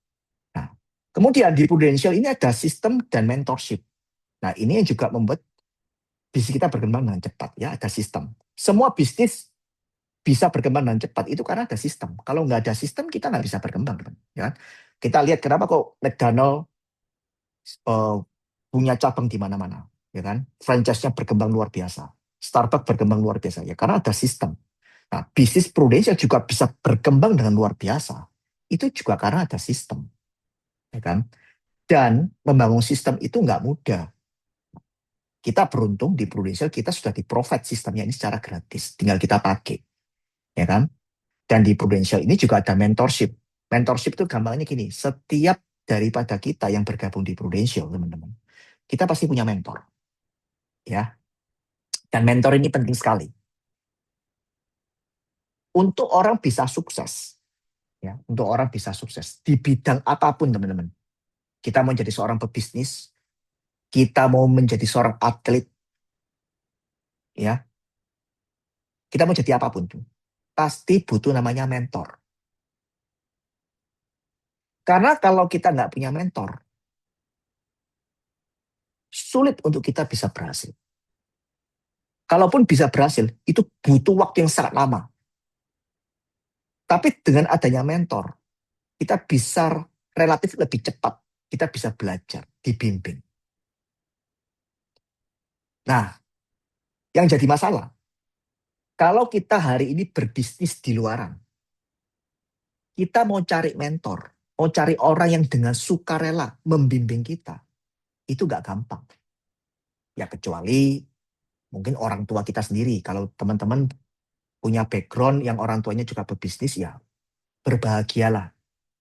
Nah, kemudian di Prudential ini ada sistem dan mentorship. Nah, ini yang juga membuat bisnis kita berkembang dengan cepat, ya. Ada sistem. Semua bisnis bisa berkembang dengan cepat itu karena ada sistem. Kalau nggak ada sistem, kita nggak bisa berkembang, teman. Ya. Kita lihat kenapa kok McDonald punya cabang di mana-mana, ya kan? Franchise-nya berkembang luar biasa. Starbucks berkembang luar biasa, ya karena ada sistem. Nah, bisnis Prudential juga bisa berkembang dengan luar biasa. Itu juga karena ada sistem, ya kan? Dan membangun sistem itu nggak mudah. Kita beruntung di Prudential kita sudah di-provide sistemnya ini secara gratis, tinggal kita pakai, ya kan? Dan di Prudential ini juga ada mentorship. Mentorship itu gampangnya gini, setiap daripada kita yang bergabung di Prudential, teman-teman, kita pasti punya mentor, ya. Dan mentor ini penting sekali. Untuk orang bisa sukses, ya, untuk orang bisa sukses di bidang apapun, teman-teman. Kita mau jadi seorang pebisnis, kita mau menjadi seorang atlet, ya, kita mau jadi apapun tuh, pasti butuh namanya mentor. Karena kalau kita nggak punya mentor, sulit untuk kita bisa berhasil. Kalaupun bisa berhasil, itu butuh waktu yang sangat lama. Tapi dengan adanya mentor, kita bisa relatif lebih cepat. Kita bisa belajar, dibimbing. Nah, yang jadi masalah, kalau kita hari ini berbisnis di luaran, kita mau cari mentor, mau cari orang yang dengan sukarela membimbing kita, itu nggak gampang. Ya kecuali mungkin orang tua kita sendiri. Kalau teman-teman punya background yang orang tuanya juga berbisnis, ya berbahagialah.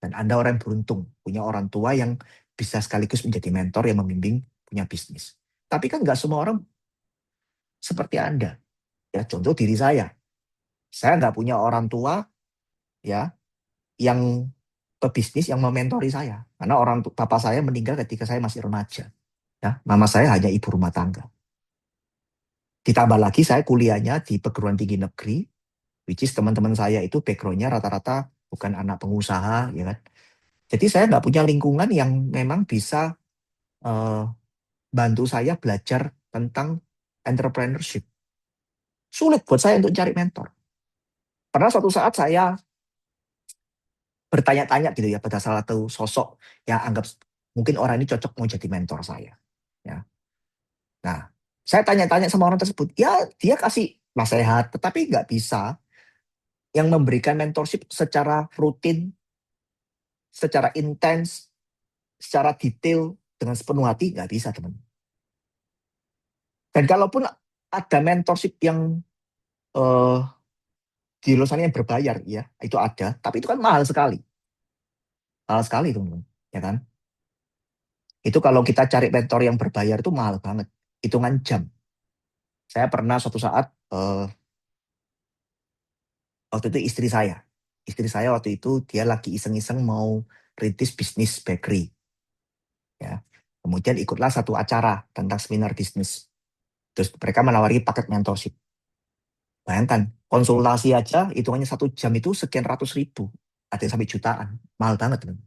Dan Anda orang yang beruntung, punya orang tua yang bisa sekaligus menjadi mentor yang membimbing punya bisnis. Tapi kan nggak semua orang seperti Anda. Ya, contoh diri saya. Saya nggak punya orang tua ya yang pebisnis yang mementori saya. Karena bapak saya meninggal ketika saya masih remaja. Ya, mama saya hanya ibu rumah tangga. Ditambah lagi saya kuliahnya di perguruan tinggi negeri, which is teman-teman saya itu backgroundnya rata-rata bukan anak pengusaha, ya kan. Jadi saya nggak punya lingkungan yang memang bisa eh, bantu saya belajar tentang entrepreneurship. Sulit buat saya untuk cari mentor. Pernah suatu saat saya bertanya-tanya gitu ya pada salah satu sosok yang anggap mungkin orang ini cocok mau jadi mentor saya. Ya. Nah, saya tanya-tanya sama orang tersebut, ya dia kasih nasihat, tetapi nggak bisa yang memberikan mentorship secara rutin, secara intens, secara detail, dengan sepenuh hati, nggak bisa teman. Dan kalaupun ada mentorship yang eh, di lulusannya yang berbayar, ya itu ada, tapi itu kan mahal sekali teman-teman, ya kan? Itu kalau kita cari mentor yang berbayar itu mahal banget, hitungan jam. Saya pernah suatu saat waktu itu istri saya waktu itu dia lagi iseng-iseng mau rintis bisnis bakery, ya. Kemudian ikutlah satu acara tentang seminar bisnis. Terus mereka menawari paket mentorship. Bayangkan, konsultasi aja hitungannya 1 jam itu sekian ratus ribu. Ada yang sampai jutaan. Mahal banget. Teman.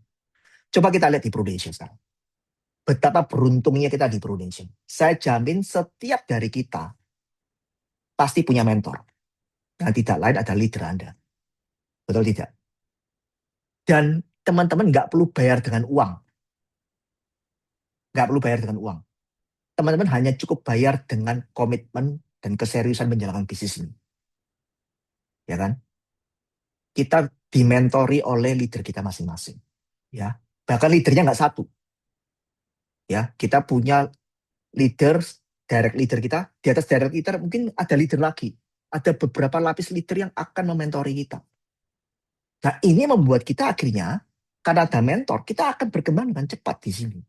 Coba kita lihat di Prudential sekarang. Betapa beruntungnya kita di Prudential. Saya jamin setiap dari kita pasti punya mentor. Yang tidak lain adalah leader Anda. Betul tidak? Dan teman-teman nggak perlu bayar dengan uang. Nggak perlu bayar dengan uang. Teman-teman hanya cukup bayar dengan komitmen dan keseriusan menjalankan bisnis ini. Ya kan? Kita dimentori oleh leader kita masing-masing. Ya, bahkan leadernya nggak satu. Ya, kita punya leader, direct leader kita. Di atas direct leader mungkin ada leader lagi. Ada beberapa lapis leader yang akan mementori kita. Nah, ini membuat kita akhirnya, karena ada mentor, kita akan berkembang dengan cepat di sini.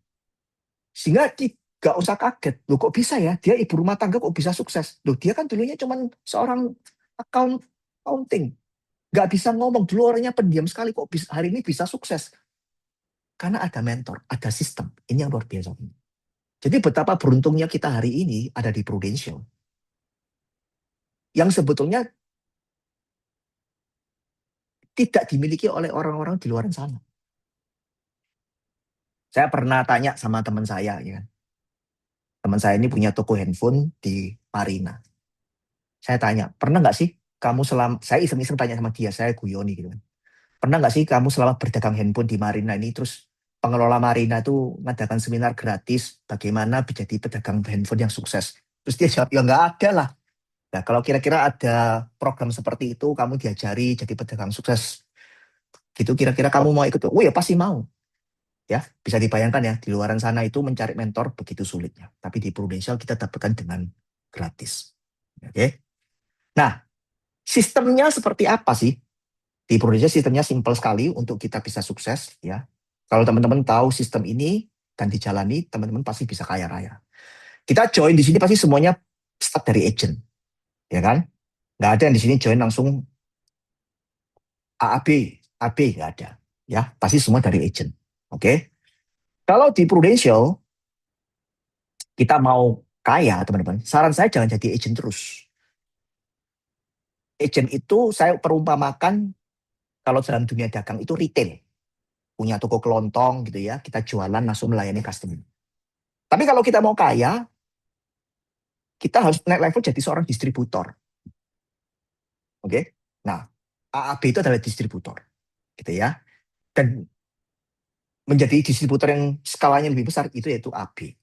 Sehingga nggak usah kaget. Loh kok bisa ya? Dia ibu rumah tangga kok bisa sukses? Loh dia kan dulunya cuma seorang accounting. Nggak bisa ngomong. Dulu orangnya pendiam sekali kok bisa, hari ini bisa sukses. Karena ada mentor, ada sistem. Ini yang luar biasa. Jadi betapa beruntungnya kita hari ini ada di Prudential. Yang sebetulnya tidak dimiliki oleh orang-orang di luar sana. Saya pernah tanya sama teman saya, ya kan. Teman saya ini punya toko handphone di Marina. Saya tanya, pernah nggak sih kamu saya iseng-iseng tanya sama dia, saya guyoni gitu kan. Pernah nggak sih kamu selama berdagang handphone di Marina ini, terus pengelola Marina itu ngadakan seminar gratis, bagaimana jadi pedagang handphone yang sukses. Terus dia jawab, ya nggak ada lah. Nah, kalau kira-kira ada program seperti itu, kamu diajari jadi pedagang sukses, gitu kira-kira kamu mau ikut? Oh ya pasti mau. Ya, bisa dibayangkan ya, di luaran sana itu mencari mentor begitu sulitnya. Tapi di Prudential kita dapatkan dengan gratis. Oke. Nah, sistemnya seperti apa sih? Di Prudential sistemnya simpel sekali untuk kita bisa sukses ya. Kalau teman-teman tahu sistem ini dan dijalani, teman-teman pasti bisa kaya raya. Kita join di sini pasti semuanya start dari agent, ya kan? Nggak ada yang di sini join langsung AAB, AB nggak ada. Ya, pasti semua dari agent. Oke. Kalau di Prudential kita mau kaya, teman-teman, saran saya jangan jadi agent terus. Agent itu saya perumpamakan kalau dalam dunia dagang itu retail. Punya toko kelontong gitu ya, kita jualan langsung melayani customer. Tapi kalau kita mau kaya, kita harus naik level jadi seorang distributor. Oke. Nah, AAB itu adalah distributor. Gitu ya. Dan menjadi distributor yang skalanya lebih besar itu yaitu AB.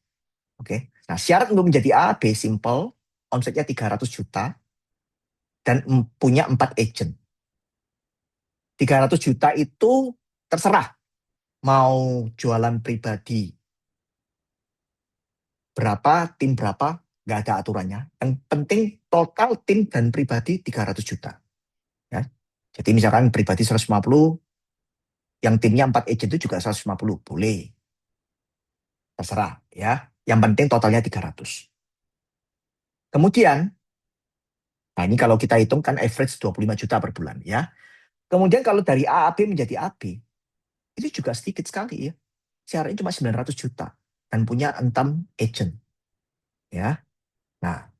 Oke. Nah, syarat untuk menjadi AAB simple, omsetnya 300 juta dan punya 4 agent. 300 juta itu terserah mau jualan pribadi berapa, tim berapa, nggak ada aturannya. Yang penting total tim dan pribadi 300 juta. Ya. Jadi misalkan pribadi 150, yang timnya 4 agent itu juga 150, boleh. Terserah ya. Yang penting totalnya 300. Kemudian Nah, ini kalau kita hitung kan average 25 juta per bulan ya. Kemudian kalau dari AAB menjadi AB, itu juga sedikit sekali ya. Syaratnya cuma 900 juta dan punya 6 agent ya. Nah,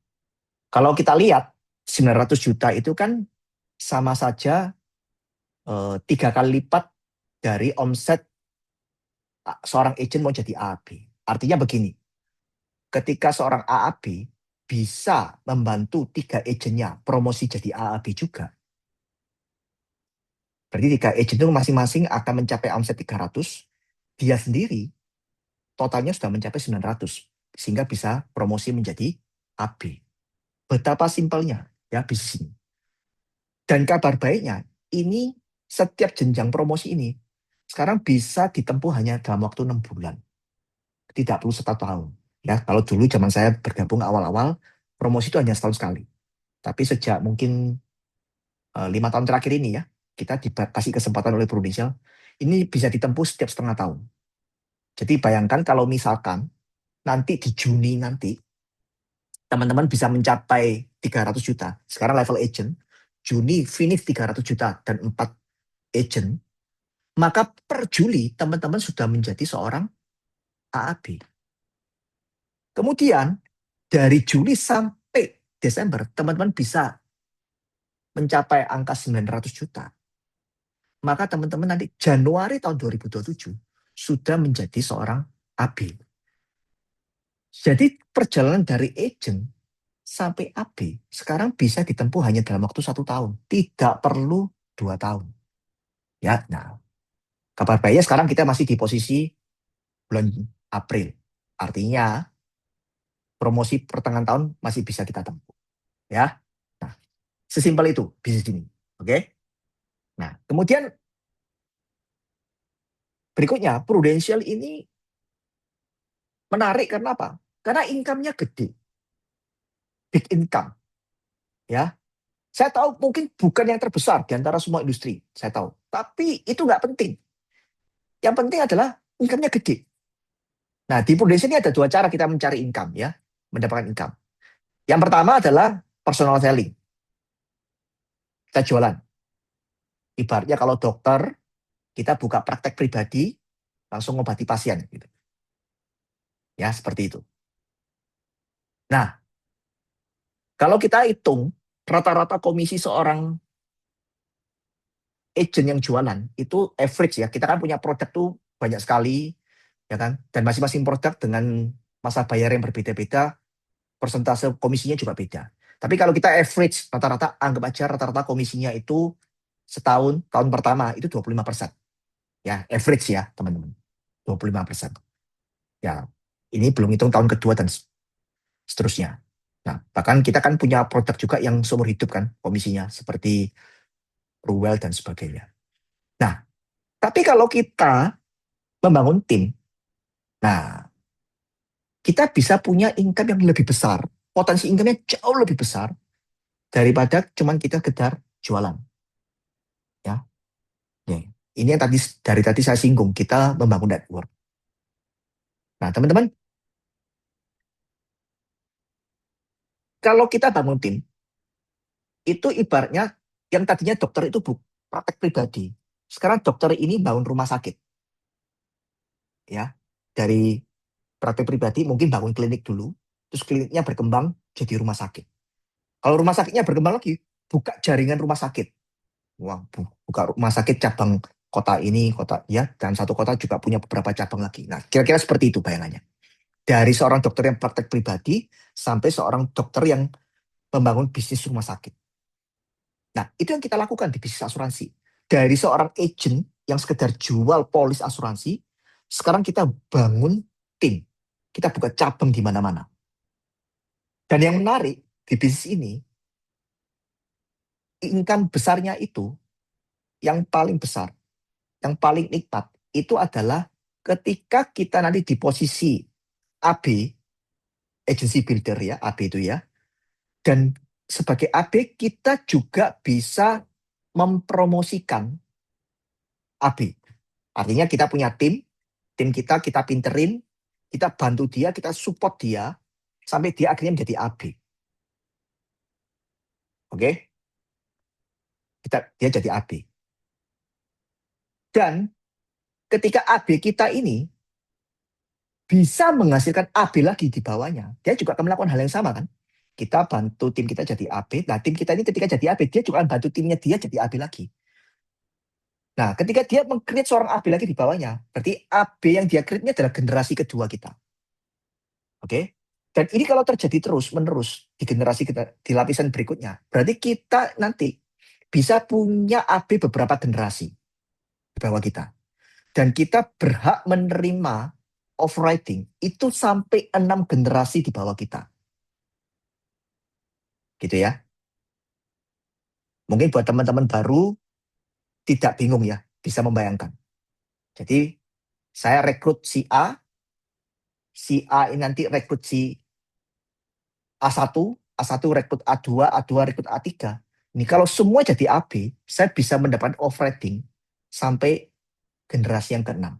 kalau kita lihat 900 juta itu kan sama saja 3 kali lipat dari omset seorang agent mau jadi AAB. Artinya begini, ketika seorang AAB bisa membantu 3 agentnya promosi jadi AAB juga, berarti 3 agent itu masing-masing akan mencapai omset 300, dia sendiri totalnya sudah mencapai 900, sehingga bisa promosi menjadi AB. Betapa simpelnya ya bisnis ini. Dan kabar baiknya, ini setiap jenjang promosi ini sekarang bisa ditempuh hanya dalam waktu 6 bulan. Tidak perlu 1 tahun. Ya, kalau dulu zaman saya bergabung awal-awal, promosi itu hanya setahun sekali. Tapi sejak mungkin 5 tahun terakhir ini ya, kita dikasih kesempatan oleh Prudential, ini bisa ditempuh setiap setengah tahun. Jadi bayangkan kalau misalkan nanti di Juni nanti, teman-teman bisa mencapai 300 juta. Sekarang level agent, Juni finish 300 juta dan 4 agent, maka per Juli teman-teman sudah menjadi seorang AAB. Kemudian dari Juli sampai Desember, teman-teman bisa mencapai angka 900 juta. Maka teman-teman nanti Januari tahun 2027 sudah menjadi seorang AB. Jadi perjalanan dari agent sampai AB sekarang bisa ditempuh hanya dalam waktu 1 tahun. Tidak perlu 2 tahun. Ya, nah, kabar baiknya sekarang kita masih di posisi bulan April. Artinya promosi pertengahan tahun masih bisa kita tempuh. Ya, nah, sesimpel itu bisnis ini. Oke. Nah, kemudian berikutnya Prudential ini menarik karena apa? Karena income-nya gede, big income. Ya, saya tahu mungkin bukan yang terbesar di antara semua industri, saya tahu. Tapi itu nggak penting. Yang penting adalah income-nya gede. Nah, di Prudential ini ada 2 cara kita mencari income ya, mendapatkan income. Yang pertama adalah personal selling. Kita jualan. Ibaratnya kalau dokter, kita buka praktek pribadi, langsung ngobati pasien. Gitu. Ya, seperti itu. Nah, kalau kita hitung rata-rata komisi seorang agent yang jualan, itu average ya. Kita kan punya produk tuh banyak sekali, ya kan? Dan masing-masing produk dengan masa bayar yang berbeda-beda, persentase komisinya juga beda. Tapi kalau kita average, rata-rata, anggap aja rata-rata komisinya itu setahun, tahun pertama itu 25%. Ya, average ya, teman-teman. 25%. Ya, ini belum hitung tahun kedua dan seterusnya. Nah, bahkan kita kan punya produk juga yang seumur hidup kan komisinya, seperti Ruwel dan sebagainya. Nah, tapi kalau kita membangun tim, nah, kita bisa punya income yang lebih besar, potensi income-nya jauh lebih besar daripada cuman kita sekedar jualan. Ya, ini yang dari tadi saya singgung, kita membangun network. Nah, teman-teman, kalau kita bangun tim, itu ibaratnya yang tadinya dokter itu praktek pribadi. Sekarang dokter ini bangun rumah sakit. Ya, dari praktek pribadi mungkin bangun klinik dulu, terus kliniknya berkembang jadi rumah sakit. Kalau rumah sakitnya berkembang lagi, buka jaringan rumah sakit. Wah, buka rumah sakit cabang kota ini, kota ya, dan satu kota juga punya beberapa cabang lagi. Nah, kira-kira seperti itu bayangannya. Dari seorang dokter yang praktek pribadi sampai seorang dokter yang membangun bisnis rumah sakit. Nah, itu yang kita lakukan di bisnis asuransi. Dari seorang agent yang sekedar jual polis asuransi, sekarang kita bangun tim. Kita buka cabang di mana-mana. Dan yang menarik di bisnis ini, income besarnya itu, yang paling besar, yang paling nikmat, itu adalah ketika kita nanti di posisi AB, agency builder ya, AB itu ya, dan sebagai AB kita juga bisa mempromosikan AB. Artinya kita punya tim kita pinterin, kita bantu dia, kita support dia, sampai dia akhirnya menjadi AB. Oke, dia jadi AB. Dan ketika AB kita ini bisa menghasilkan AB lagi di bawahnya, dia juga akan melakukan hal yang sama kan? Kita bantu tim kita jadi AB, nah tim kita ini ketika jadi AB, dia juga akan bantu timnya dia jadi AB lagi. Nah, ketika dia meng-create seorang AB lagi di bawahnya, berarti AB yang dia create-nya adalah generasi kedua kita. Oke? Dan ini kalau terjadi terus-menerus di generasi kita, di lapisan berikutnya, berarti kita nanti bisa punya AB beberapa generasi di bawah kita. Dan kita berhak menerima overriding itu sampai 6 generasi di bawah kita. Gitu ya. Mungkin buat teman-teman baru tidak bingung ya, bisa membayangkan. Jadi saya rekrut si A ini nanti rekrut si A1 rekrut A2 rekrut A3. Ini kalau semua jadi AB, saya bisa mendapatkan overriding sampai generasi yang ke-6.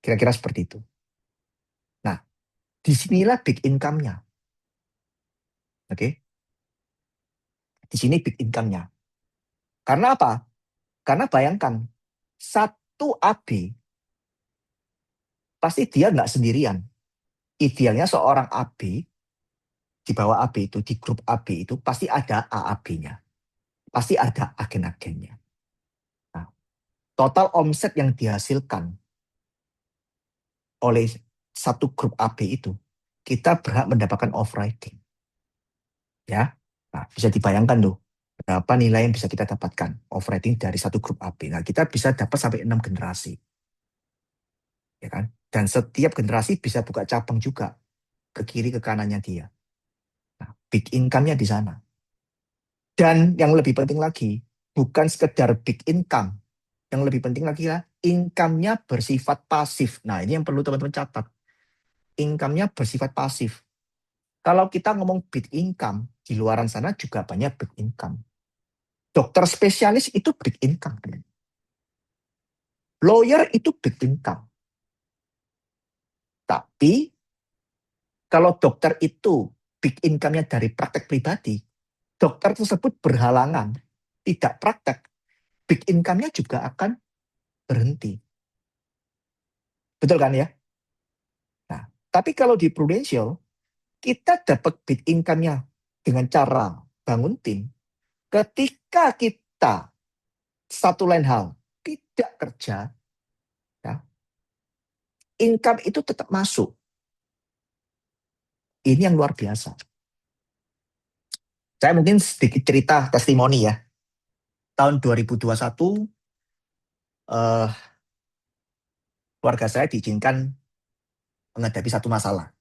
Kira-kira seperti itu. Nah, disinilah big income-nya. Oke? Di sini big income-nya. Karena apa? Karena bayangkan, satu AB, pasti dia nggak sendirian. Idealnya seorang AB, di bawah AB itu, di grup AB itu, pasti ada AAB-nya. Pasti ada agen-agennya. Nah, total omset yang dihasilkan oleh satu grup AB itu, kita berhak mendapatkan overriding. Ya, nah, bisa dibayangkan loh, berapa nilai yang bisa kita dapatkan overriding dari satu grup AB. Nah, kita bisa dapat sampai 6 generasi. Ya kan? Dan setiap generasi bisa buka cabang juga ke kiri ke kanannya dia. Nah, big income-nya di sana. Dan yang lebih penting lagi, bukan sekedar big income. Yang lebih penting lagi lah, income-nya bersifat pasif. Nah, ini yang perlu teman-teman catat. Income-nya bersifat pasif. Kalau kita ngomong big income, di luaran sana juga banyak big income. Dokter spesialis itu big income. Lawyer itu big income. Tapi kalau dokter itu big income-nya dari praktek pribadi, dokter tersebut berhalangan, tidak praktek, big income-nya juga akan berhenti. Betul kan ya? Nah, tapi kalau di Prudential, kita dapat big income-nya dengan cara bangun tim. Ketika kita satu lain hal tidak kerja, ya, income itu tetap masuk. Ini yang luar biasa. Saya mungkin sedikit cerita testimoni ya. Tahun 2021, keluarga saya diizinkan menghadapi satu masalah.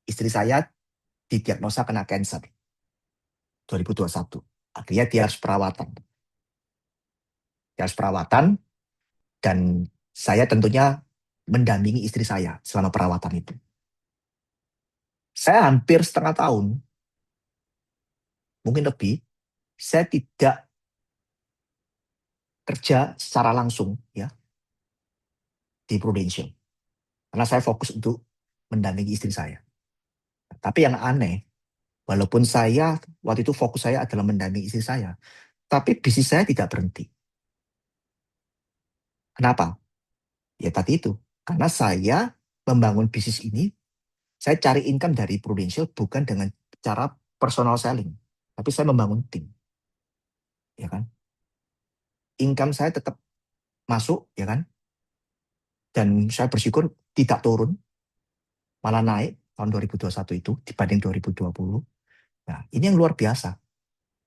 Istri saya didiagnosa kena kanker 2021. Akhirnya dia harus perawatan. Dia harus perawatan dan saya tentunya mendampingi istri saya selama perawatan itu. Saya hampir setengah tahun, mungkin lebih, saya tidak kerja secara langsung ya di Prudential. Karena saya fokus untuk mendampingi istri saya. Tapi yang aneh, walaupun saya waktu itu fokus saya adalah mendampingi istri saya, tapi bisnis saya tidak berhenti. Kenapa? Ya tadi itu. Karena saya membangun bisnis ini, saya cari income dari Prudential bukan dengan cara personal selling, tapi saya membangun tim. Ya kan? Income saya tetap masuk, ya kan? Dan saya bersyukur tidak turun, malah naik tahun 2021 itu dibanding 2020. Nah, ini yang luar biasa.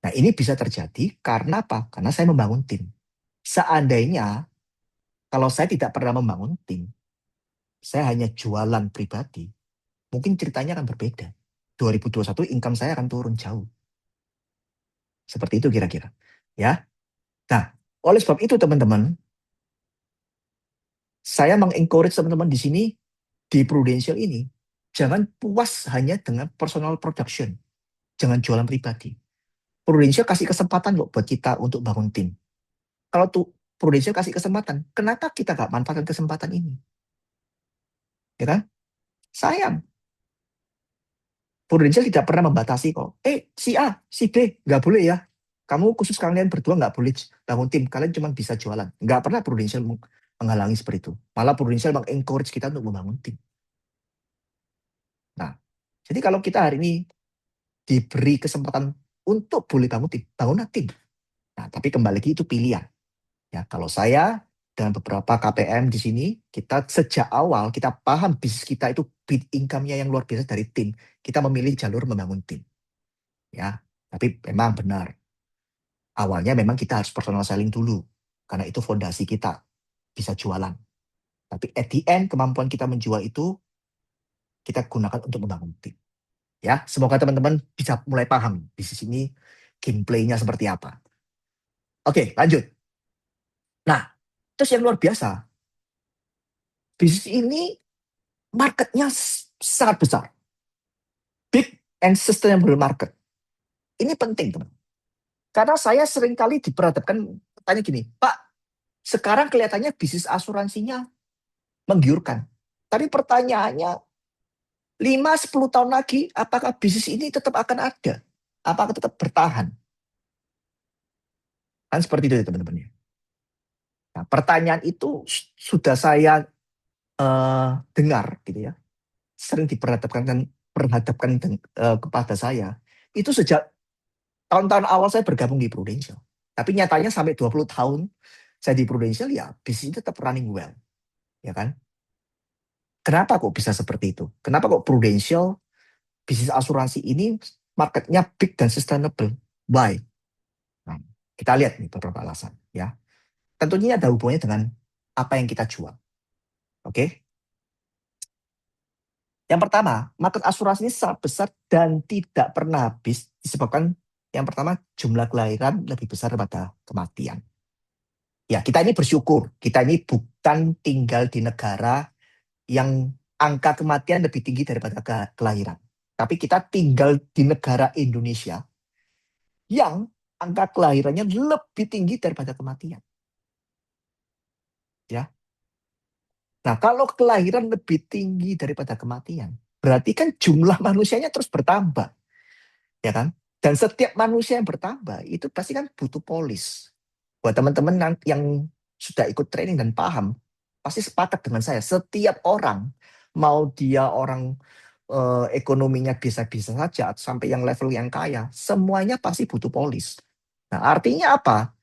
Nah, ini bisa terjadi karena apa? Karena saya membangun tim. Seandainya kalau saya tidak pernah membangun tim, saya hanya jualan pribadi, mungkin ceritanya akan berbeda. 2021 income saya akan turun jauh. Seperti itu kira-kira. Ya. Nah, oleh sebab itu teman-teman, saya mengencourage teman-teman di sini, di Prudential ini, jangan puas hanya dengan personal production. Jangan jualan pribadi. Prudential kasih kesempatan loh buat kita untuk bangun tim. Kalau tuh Prudential kasih kesempatan, kenapa kita nggak manfaatkan kesempatan ini? Ya kan? Sayang. Prudential tidak pernah membatasi kok. Si A, si B, nggak boleh ya. kamu khusus kalian berdua nggak boleh bangun tim, kalian cuma bisa jualan. Nggak pernah Prudential menghalangi seperti itu. Malah Prudential encourage kita untuk membangun tim. Nah, jadi kalau kita hari ini diberi kesempatan untuk boleh bangun tim, bangunlah tim. Nah, tapi kembali lagi itu pilihan. Ya, kalau saya dengan beberapa KPM di sini, kita sejak awal kita paham bisnis kita itu bid income-nya yang luar biasa dari tim. Kita memilih jalur membangun tim. Ya, tapi memang benar. Awalnya memang kita harus personal selling dulu, karena itu fondasi kita bisa jualan. Tapi at the end kemampuan kita menjual itu kita gunakan untuk membangun tim. Ya, semoga teman-teman bisa mulai paham bisnis ini gameplay-nya seperti apa. Oke, lanjut. Nah, terus yang luar biasa, bisnis ini marketnya sangat besar. Big and sustainable market. Ini penting, teman. Karena saya seringkali diperhadapkan tanya gini, Pak, sekarang kelihatannya bisnis asuransinya menggiurkan. Tapi pertanyaannya, 5-10 tahun lagi, apakah bisnis ini tetap akan ada? Apakah tetap bertahan? Kan seperti itu, teman-teman. Nah, pertanyaan itu sudah saya dengar, gitu ya. Sering diperhadapkan kepada saya. Itu sejak tahun-tahun awal saya bergabung di Prudential. Tapi nyatanya sampai 20 tahun saya di Prudential, ya bisnis tetap running well. Ya kan? Kenapa kok bisa seperti itu? Kenapa kok Prudential, bisnis asuransi ini marketnya big dan sustainable? Why? Nah, kita lihat nih beberapa alasan. Ya, tentunya ada hubungannya dengan apa yang kita jual. Oke? Yang pertama, market asuransi ini sangat besar dan tidak pernah habis disebabkan yang pertama jumlah kelahiran lebih besar daripada kematian. Ya, kita ini bersyukur. Kita ini bukan tinggal di negara yang angka kematian lebih tinggi daripada kelahiran. Tapi kita tinggal di negara Indonesia yang angka kelahirannya lebih tinggi daripada kematian. Ya. Nah, kalau kelahiran lebih tinggi daripada kematian, berarti kan jumlah manusianya terus bertambah. Ya kan? Dan setiap manusia yang bertambah, itu pasti kan butuh polis. Buat teman-teman yang sudah ikut training dan paham, pasti sepakat dengan saya. Setiap orang, mau dia orang ekonominya bisa-bisa saja, sampai yang level yang kaya, semuanya pasti butuh polis. Nah, artinya apa?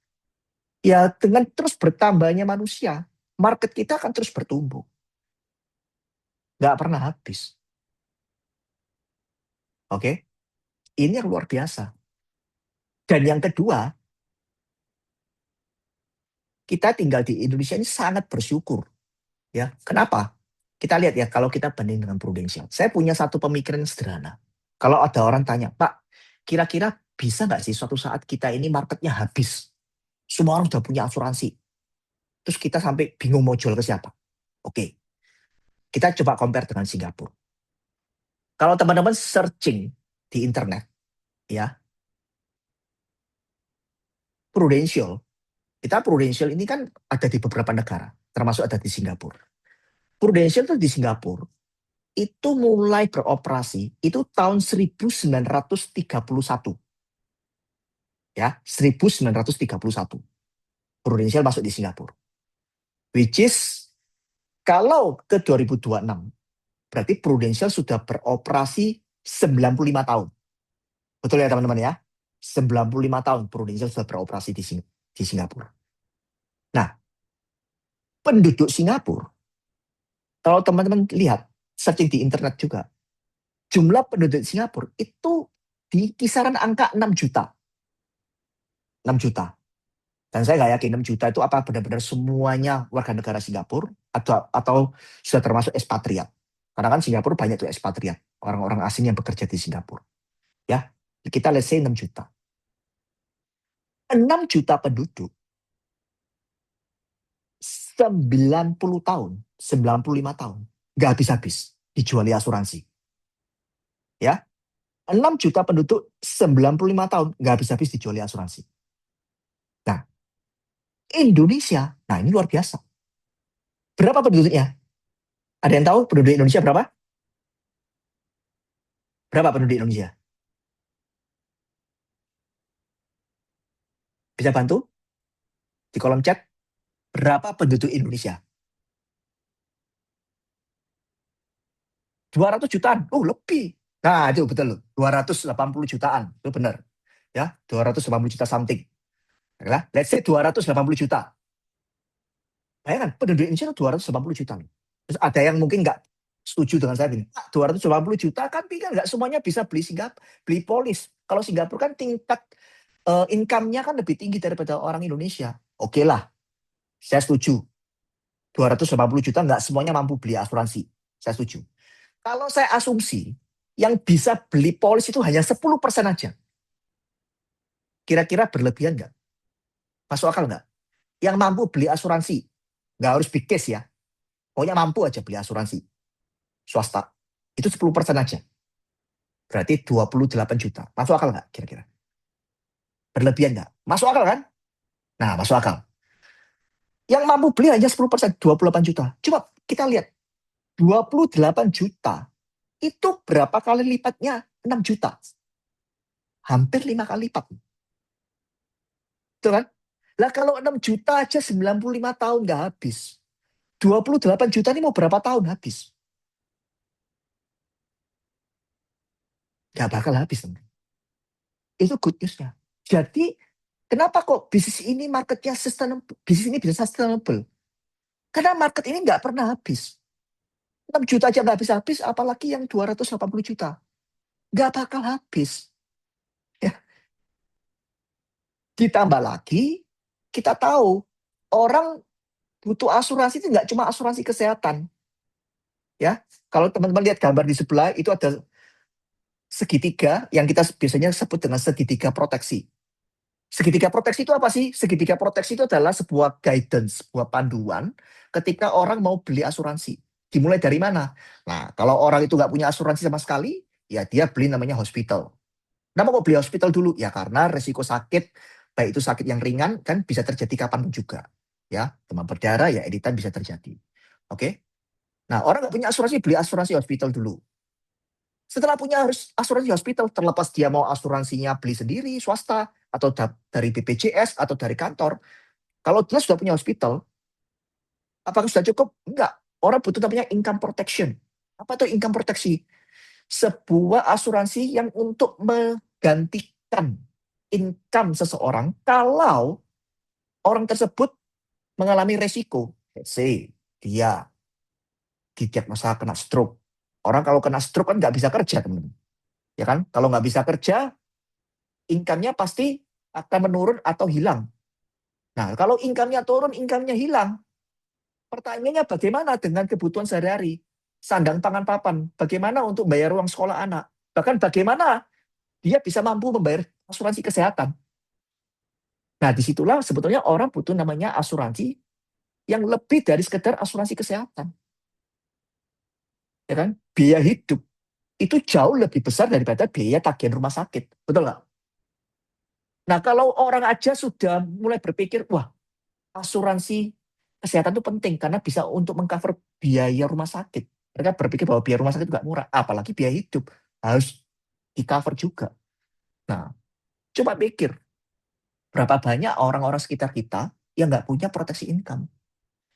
Ya, dengan terus bertambahnya manusia, market kita akan terus bertumbuh. Nggak pernah habis. Oke? Ini yang luar biasa. Dan yang kedua, kita tinggal di Indonesia ini sangat bersyukur. Ya, kenapa? Kita lihat ya, kalau kita banding dengan Prudential. Saya punya satu pemikiran yang sederhana. Kalau ada orang tanya, Pak, kira-kira bisa nggak sih suatu saat kita ini marketnya habis? Semua orang sudah punya asuransi. Terus kita sampai bingung mau jual ke siapa? Oke, kita coba compare dengan Singapura. Kalau teman-teman searching di internet, ya, Prudential. Prudential ini kan ada di beberapa negara, termasuk ada di Singapura. Prudential itu di Singapura, itu mulai beroperasi itu tahun 1931. Ya, 1931. Prudential masuk di Singapura. Which is, kalau ke 2026, berarti Prudential sudah beroperasi 95 tahun. Betul ya teman-teman ya? 95 tahun Prudential sudah beroperasi di Singapura. Nah, penduduk Singapura, kalau teman-teman lihat, searching di internet juga, jumlah penduduk Singapura itu di kisaran angka 6 juta. 6 juta. Dan saya nggak yakin 6 juta itu apa benar-benar semuanya warga negara Singapura atau sudah termasuk ekspatriat. Karena kan Singapura banyak tuh ekspatriat, orang-orang asing yang bekerja di Singapura. Ya, kita let's say 6 juta. 6 juta penduduk, 90 tahun, 95 tahun, nggak habis-habis dijuali asuransi. Ya, 6 juta penduduk, 95 tahun, nggak habis-habis dijuali asuransi. Nah, Indonesia, nah ini luar biasa. Berapa penduduknya? Ada yang tahu penduduk Indonesia berapa? Berapa penduduk Indonesia? Bisa bantu di kolom chat berapa penduduk Indonesia? 200 jutaan. Oh, lebih. Nah, itu betul loh. 280 jutaan. Itu benar. Ya, 280 juta something. Ya, let's say 280 juta. Bayangkan, penduduk Indonesia itu 280 juta. Terus ada yang mungkin nggak setuju dengan saya gini, 280 juta kan nggak semuanya bisa beli beli polis. Kalau Singapura kan tingkat income-nya kan lebih tinggi daripada orang Indonesia. Oke lah, saya setuju. 280 juta nggak semuanya mampu beli asuransi. Saya setuju. Kalau saya asumsi, yang bisa beli polis itu hanya 10% aja. Kira-kira berlebihan nggak? Masuk akal nggak? Yang mampu beli asuransi. Nggak harus big case ya. Pokoknya mampu aja beli asuransi. Swasta. Itu 10% aja. Berarti 28 juta. Masuk akal nggak kira-kira? Berlebihan nggak? Masuk akal kan? Nah, masuk akal. Yang mampu beli hanya 10%, 28 juta. Coba kita lihat, 28 juta itu berapa kali lipatnya? 6 juta. Hampir 5 kali lipat. Betul kan? Lah kalau 6 juta aja 95 tahun nggak habis. 28 juta ini mau berapa tahun habis? Nggak bakal habis. Teman. Itu good news-nya. Jadi kenapa kok bisnis ini marketnya sustainable? Bisnis ini bisa sustainable. Karena market ini nggak pernah habis. 6 juta aja nggak habis-habis, apalagi yang 280 juta. Nggak bakal habis. Ya. Ditambah lagi, kita tahu orang butuh asuransi itu nggak cuma asuransi kesehatan. Ya, kalau teman-teman lihat gambar di sebelah itu ada segitiga yang kita biasanya sebut dengan segitiga proteksi. Segitiga proteksi itu apa sih? Segitiga proteksi itu adalah sebuah guidance, sebuah panduan ketika orang mau beli asuransi. Dimulai dari mana? Nah, kalau orang itu nggak punya asuransi sama sekali, ya dia beli namanya hospital. Kenapa kok beli hospital dulu? Ya karena resiko sakit, baik itu sakit yang ringan, kan bisa terjadi kapan juga. Ya, demam berdarah, ya anytime bisa terjadi. Oke? Nah, orang nggak punya asuransi, beli asuransi hospital dulu. Setelah punya asuransi hospital, terlepas dia mau asuransinya beli sendiri, swasta, atau dari BPJS, atau dari kantor. Kalau dia sudah punya hospital, apakah sudah cukup? Enggak. Orang butuh namanya income protection. Apa itu income proteksi? Sebuah asuransi yang untuk menggantikan income seseorang kalau orang tersebut mengalami resiko. Let's say, dia didiagnosa kena stroke. Orang kalau kena stroke kan nggak bisa kerja, teman-teman. Ya kan? Kalau nggak bisa kerja, income-nya pasti akan menurun atau hilang. Nah, kalau income-nya turun, income-nya hilang, pertanyaannya bagaimana dengan kebutuhan sehari-hari? Sandang pangan papan, bagaimana untuk bayar uang sekolah anak? Bahkan bagaimana dia bisa mampu membayar asuransi kesehatan? Nah, disitulah sebetulnya orang butuh namanya asuransi yang lebih dari sekedar asuransi kesehatan. Ya kan? Biaya hidup itu jauh lebih besar daripada biaya tagihan rumah sakit. Betul nggak? Nah, kalau orang aja sudah mulai berpikir, wah, asuransi kesehatan itu penting karena bisa untuk mengcover biaya rumah sakit. Mereka berpikir bahwa biaya rumah sakit nggak murah, apalagi biaya hidup harus di-cover juga. Nah, coba pikir, berapa banyak orang-orang sekitar kita yang nggak punya proteksi income.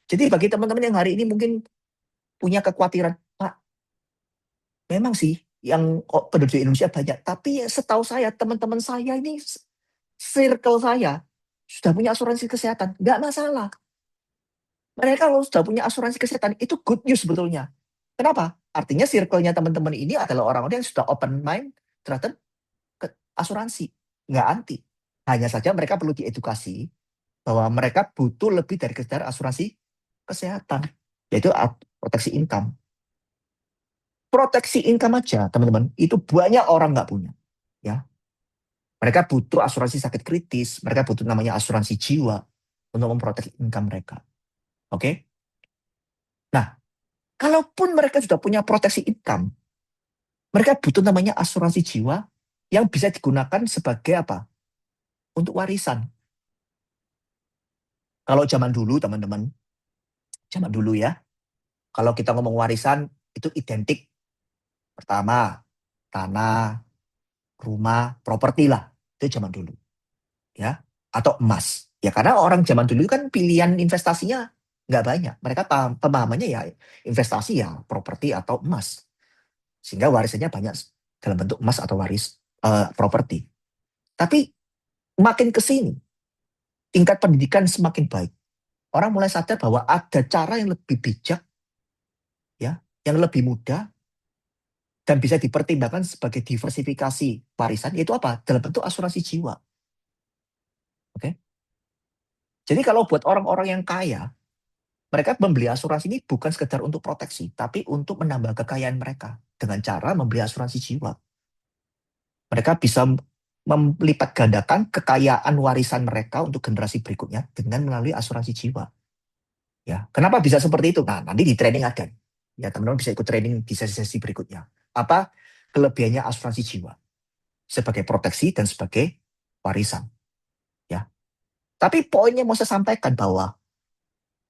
Jadi bagi teman-teman yang hari ini mungkin punya kekhawatiran, Pak, memang sih yang penduduk Indonesia banyak, tapi setahu saya, teman-teman saya ini, circle saya, sudah punya asuransi kesehatan, nggak masalah. Mereka kalau sudah punya asuransi kesehatan, itu good news sebetulnya. Kenapa? Artinya circle-nya teman-teman ini adalah orang-orang yang sudah open mind terhadap asuransi. Nggak anti. Hanya saja mereka perlu diedukasi bahwa mereka butuh lebih dari sekedar asuransi kesehatan. Yaitu proteksi income. Proteksi income aja, teman-teman, itu banyak orang nggak punya. Ya, mereka butuh asuransi sakit kritis, mereka butuh namanya asuransi jiwa untuk memproteksi income mereka. Oke? Nah, kalaupun mereka sudah punya proteksi income, mereka butuh namanya asuransi jiwa yang bisa digunakan sebagai apa? Untuk warisan. Kalau zaman dulu, teman-teman, zaman dulu ya, kalau kita ngomong warisan, itu identik pertama, tanah, rumah, properti lah. Itu zaman dulu. Ya. atau emas. Ya karena orang zaman dulu kan pilihan investasinya nggak banyak. Mereka pemahamannya ya investasi ya properti atau emas. Sehingga warisannya banyak dalam bentuk emas atau properti. Tapi makin ke sini, tingkat pendidikan semakin baik. Orang mulai sadar bahwa ada cara yang lebih bijak, ya, yang lebih mudah, dan bisa dipertimbangkan sebagai diversifikasi warisan, yaitu apa? Dalam bentuk asuransi jiwa. Oke? Jadi kalau buat orang-orang yang kaya, mereka membeli asuransi ini bukan sekedar untuk proteksi, tapi untuk menambah kekayaan mereka dengan cara membeli asuransi jiwa. Mereka bisa melipat gandakan kekayaan warisan mereka untuk generasi berikutnya dengan melalui asuransi jiwa. Ya, kenapa bisa seperti itu? Nah, nanti di training ada. Ya, teman-teman bisa ikut training di sesi-sesi berikutnya. Apa kelebihannya asuransi jiwa sebagai proteksi dan sebagai warisan? Ya, tapi poinnya mau saya sampaikan bahwa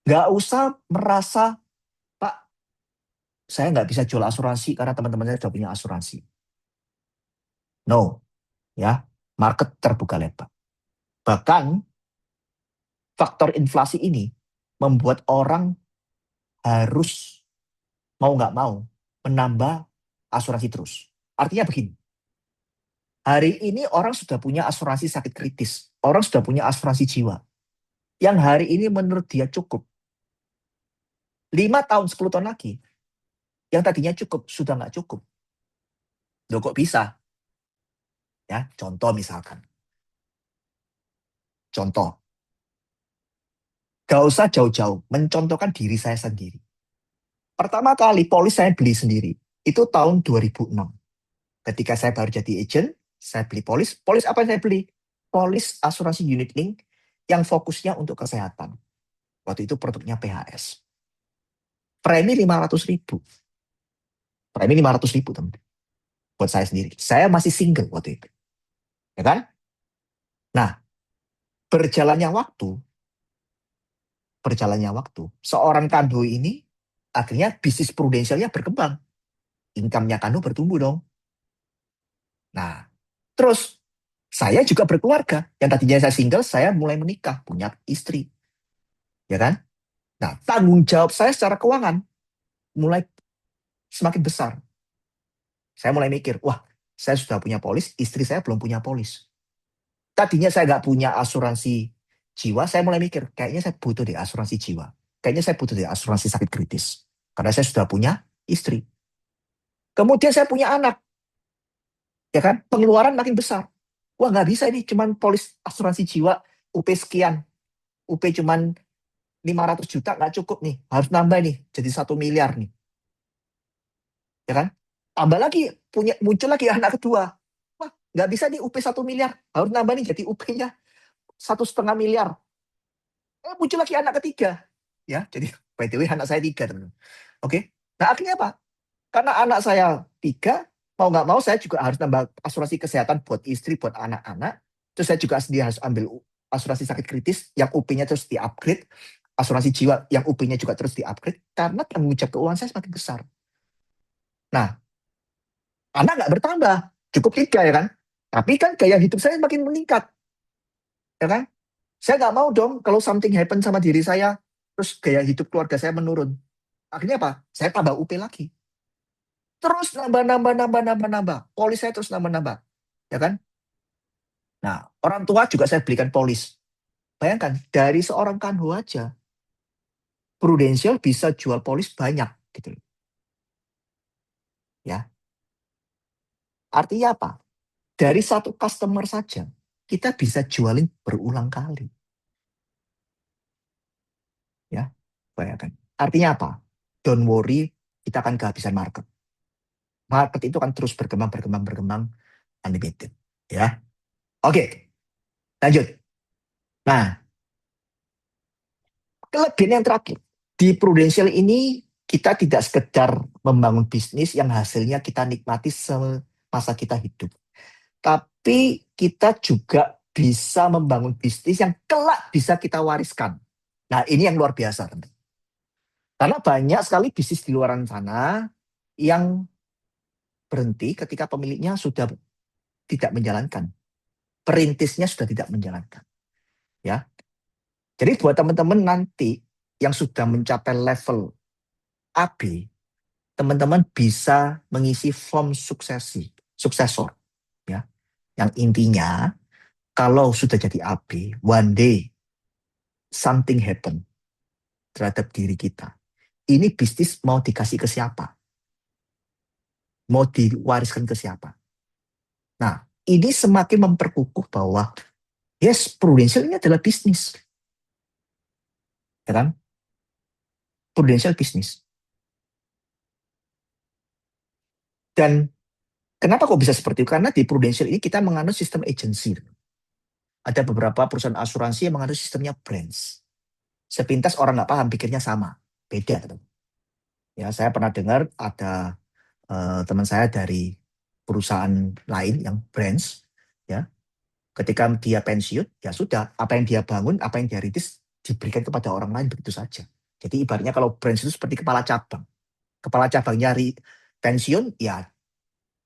nggak usah merasa, Pak, saya nggak bisa jual asuransi karena teman-teman saya sudah punya asuransi. No, ya, market terbuka lebar. Bahkan faktor inflasi ini membuat orang harus mau nggak mau menambah asuransi terus. Artinya begini, hari ini orang sudah punya asuransi sakit kritis, orang sudah punya asuransi jiwa, yang hari ini menurut dia cukup. 5 tahun, 10 tahun lagi, yang tadinya cukup, sudah nggak cukup. Loh kok bisa? Ya, contoh misalkan. Contoh, gak usah jauh-jauh, mencontohkan diri saya sendiri. Pertama kali polis saya beli sendiri, itu tahun 2006. Ketika saya baru jadi agent, saya beli polis. Polis apa yang saya beli? Polis asuransi unit link yang fokusnya untuk kesehatan. Waktu itu produknya PHS. Premi 500.000. Premi 500.000, teman. Buat saya sendiri. Saya masih single waktu itu. Ya kan? Nah, berjalannya waktu, seorang Kandu ini akhirnya bisnis prudensialnya berkembang. Income-nya Kandu bertumbuh dong. Nah, terus saya juga berkeluarga. Yang tadinya saya single, saya mulai menikah, punya istri. Ya kan? Nah, tanggung jawab saya secara keuangan mulai semakin besar. Saya mulai mikir, wah, saya sudah punya polis, istri saya belum punya polis. Tadinya saya nggak punya asuransi jiwa, saya mulai mikir, kayaknya saya butuh deh asuransi jiwa. Kayaknya saya butuh deh asuransi sakit kritis. Karena saya sudah punya istri. Kemudian saya punya anak. Ya kan? Pengeluaran makin besar. Wah, nggak bisa ini, cuman polis asuransi jiwa, UP sekian. UP cuman 500 juta, nggak cukup nih. Harus nambah nih, jadi 1 miliar nih. Ya kan? Tambah lagi, muncul lagi anak kedua. Wah, nggak bisa nih UP 1 miliar. Harus nambah nih, jadi UP-nya 1,5 miliar. Muncul lagi anak ketiga. Ya, jadi by the way anak saya 3, teman. Oke. Nah, akhirnya apa? Karena anak saya 3, mau nggak mau saya juga harus nambah asuransi kesehatan buat istri, buat anak-anak. Terus saya juga sendiri harus ambil asuransi sakit kritis yang UP-nya terus di-upgrade. Asuransi jiwa yang UP-nya juga terus di-upgrade. Karena tanggung jawab keuangan saya semakin besar. Nah, anak nggak bertambah. Cukup 3 ya kan. Tapi kan gaya hidup saya makin meningkat. Ya kan? Saya nggak mau dong kalau something happen sama diri saya, terus gaya hidup keluarga saya menurun. Akhirnya apa? Saya tambah UP lagi. Terus nambah. Polis saya terus nambah. Ya kan? Nah, orang tua juga saya belikan polis. Bayangkan, dari seorang kanhu aja, Prudential bisa jual polis banyak. Gitu. Ya. Artinya apa? Dari satu customer saja, kita bisa jualin berulang kali. Ya, bayangkan. Artinya apa? Don't worry, kita akan kehabisan market. Market itu akan terus berkembang, unlimited. Ya, oke, lanjut. Nah, kelebihan yang terakhir di Prudential ini kita tidak sekedar membangun bisnis yang hasilnya kita nikmati semasa kita hidup, tapi kita juga bisa membangun bisnis yang kelak bisa kita wariskan. Nah, ini yang luar biasa, teman. Karena banyak sekali bisnis di luar sana yang berhenti ketika pemiliknya sudah tidak menjalankan. Perintisnya sudah tidak menjalankan. ya. Jadi buat teman-teman nanti yang sudah mencapai level AB, teman-teman bisa mengisi form suksesor, ya. Yang intinya kalau sudah jadi AB, one day something happen terhadap diri kita. Ini bisnis mau dikasih ke siapa? Mau diwariskan ke siapa? Nah, ini semakin memperkukuh bahwa yes, Prudential ini adalah bisnis, ya kan? Prudential bisnis. Dan kenapa kok bisa seperti itu? Karena di Prudential ini kita menganut sistem agency. Ada beberapa perusahaan asuransi yang menganut sistemnya branch. Sepintas orang nggak paham, pikirnya sama. Beda. Ya, saya pernah dengar ada teman saya dari perusahaan lain yang branch, ya, ketika dia pensiun, ya sudah, apa yang dia bangun, apa yang dia rintis, diberikan kepada orang lain begitu saja. Jadi ibaratnya kalau branch itu seperti kepala cabang. Kepala cabang nyari pensiun, ya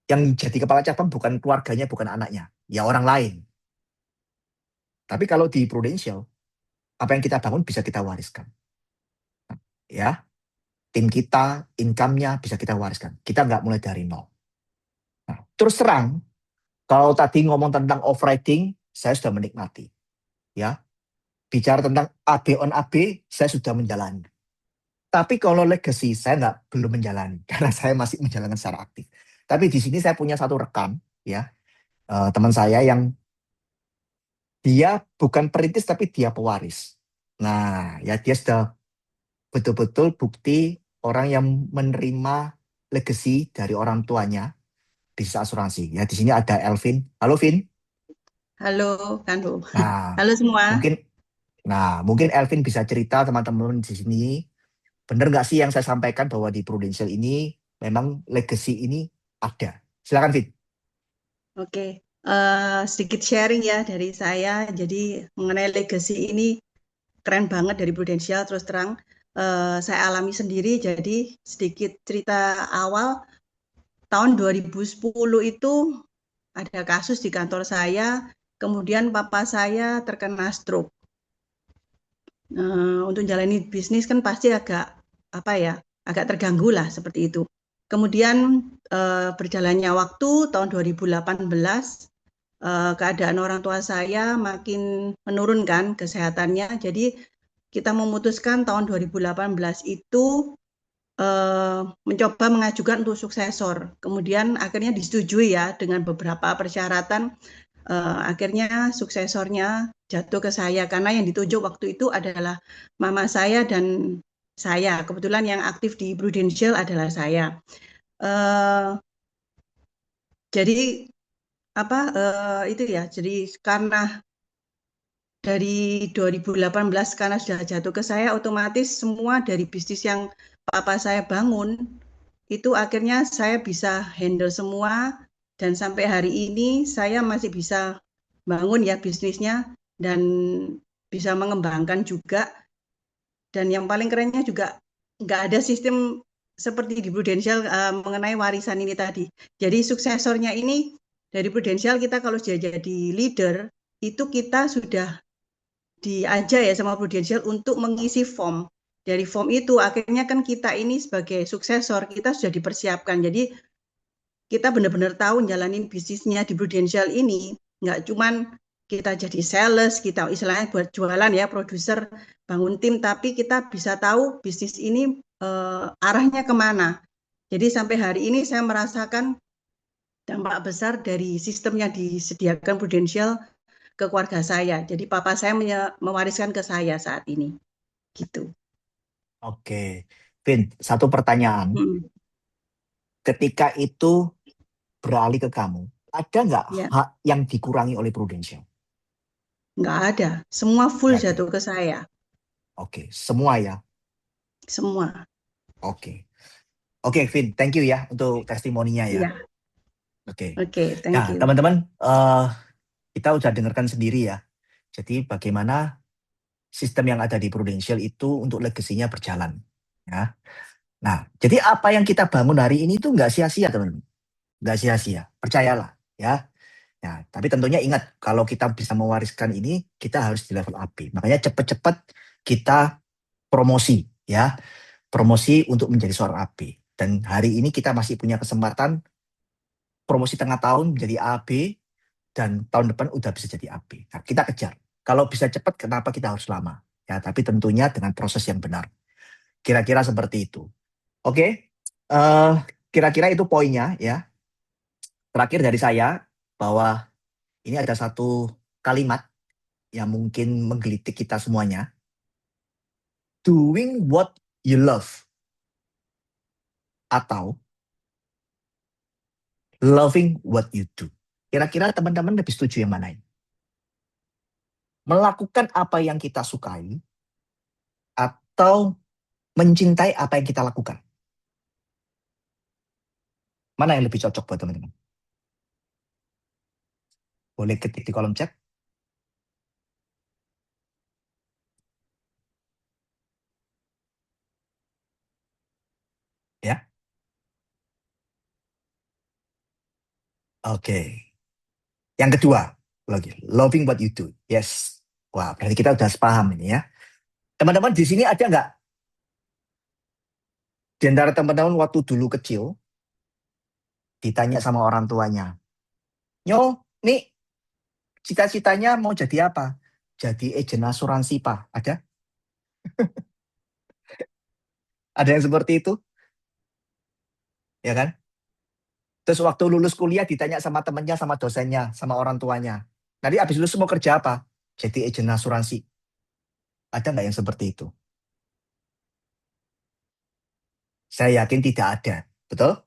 yang jadi kepala cabang bukan keluarganya, bukan anaknya, ya orang lain. Tapi kalau di Prudential, apa yang kita bangun bisa kita wariskan. Ya, tim kita, income-nya bisa kita wariskan. Kita nggak mulai dari nol. Nah, terus terang, kalau tadi ngomong tentang overriding, saya sudah menikmati. Ya, bicara tentang AB on AB, saya sudah menjalani. Tapi kalau legacy, saya belum menjalani karena saya masih menjalankan secara aktif. Tapi di sini saya punya satu rekan, ya, teman saya yang dia bukan perintis tapi dia pewaris. Nah, ya dia sudah betul-betul bukti orang yang menerima legacy dari orang tuanya bisnis asuransi. Ya, di sini ada Elvin. Halo, Vin. Halo, Kandu. Nah, Halo semua. mungkin mungkin Elvin bisa cerita teman-teman di sini, benar nggak sih yang saya sampaikan bahwa di Prudential ini memang legacy ini ada. Silakan, Vin. Oke, sedikit sharing ya dari saya. Jadi mengenai legacy ini keren banget dari Prudential. Terus terang, saya alami sendiri. Jadi sedikit cerita awal, tahun 2010 itu ada kasus di kantor saya. Kemudian papa saya terkena stroke. Untuk jalani bisnis kan pasti agak agak terganggu lah seperti itu. Kemudian berjalannya waktu tahun 2018 keadaan orang tua saya makin menurun kan kesehatannya. Jadi kita memutuskan tahun 2018 itu mencoba mengajukan untuk suksesor. Kemudian akhirnya disetujui ya dengan beberapa persyaratan. Akhirnya suksesornya jatuh ke saya karena yang ditunjuk waktu itu adalah mama saya dan saya. Kebetulan yang aktif di Prudential adalah saya. Jadi itu ya. Jadi karena dari 2018 karena sudah jatuh ke saya, otomatis semua dari bisnis yang papa saya bangun itu akhirnya saya bisa handle semua. Dan sampai hari ini saya masih bisa bangun ya bisnisnya dan bisa mengembangkan juga. Dan yang paling kerennya juga nggak ada sistem seperti di Prudential mengenai warisan ini tadi. Jadi suksesornya ini dari Prudential kita kalau sudah jadi leader, itu kita sudah diajak ya sama Prudential untuk mengisi form. Dari form itu akhirnya kan kita ini sebagai suksesor, kita sudah dipersiapkan. Jadi kita benar-benar tahu jalanin bisnisnya di Prudential ini, nggak cuman kita jadi sales, kita istilahnya buat jualan ya, produser, bangun tim, tapi kita bisa tahu bisnis ini arahnya kemana. Jadi sampai hari ini saya merasakan dampak besar dari sistem yang disediakan Prudential ke keluarga saya. Jadi papa saya mewariskan ke saya saat ini. Gitu. Oke, Vin, satu pertanyaan. Ketika itu beralih ke kamu, ada nggak hak yang dikurangi oleh Prudential? Nggak ada, semua full jatuh ke saya. Oke, semua ya? Semua. Oke, Vin, thank you ya untuk testimoninya ya. Iya. Oke, thank Nah, you. teman-teman, kita udah dengarkan sendiri ya. Jadi bagaimana sistem yang ada di Prudential itu untuk legasinya berjalan. Ya. Nah, jadi apa yang kita bangun hari ini itu nggak sia-sia, teman-teman. Nggak sia-sia, percayalah ya. Nah, tapi tentunya ingat, kalau kita bisa mewariskan ini, kita harus di level AB. Makanya cepat-cepat kita promosi, ya. Promosi untuk menjadi seorang AB. Dan hari ini kita masih punya kesempatan promosi tengah tahun menjadi AB, dan tahun depan udah bisa jadi AB. Nah, kita kejar. Kalau bisa cepat, kenapa kita harus lama? Ya, tapi tentunya dengan proses yang benar. Kira-kira seperti itu. Oke, eh, kira-kira itu poinnya ya. Terakhir dari saya, bahwa ini ada satu kalimat yang mungkin menggelitik kita semuanya. Doing what you love atau loving what you do. Kira-kira teman-teman lebih setuju yang mana ini? Melakukan apa yang kita sukai atau mencintai apa yang kita lakukan? Mana yang lebih cocok buat teman-teman? Boleh ketik di kolom chat. Ya, oke. Yang kedua, lagi loving what you do. Yes. Wah, berarti kita udah sepaham ini ya. Teman-teman di sini ada nggak di antara teman-teman waktu dulu kecil ditanya sama orang tuanya, Nyo, nih cita-citanya mau jadi apa? Jadi agen asuransi, Pak. Ada? Ada yang seperti itu? Ya kan? Terus waktu lulus kuliah ditanya sama temennya, sama dosennya, sama orang tuanya. Nanti habis lulus mau kerja apa? Jadi agen asuransi. Ada nggak yang seperti itu? Saya yakin tidak ada. Betul?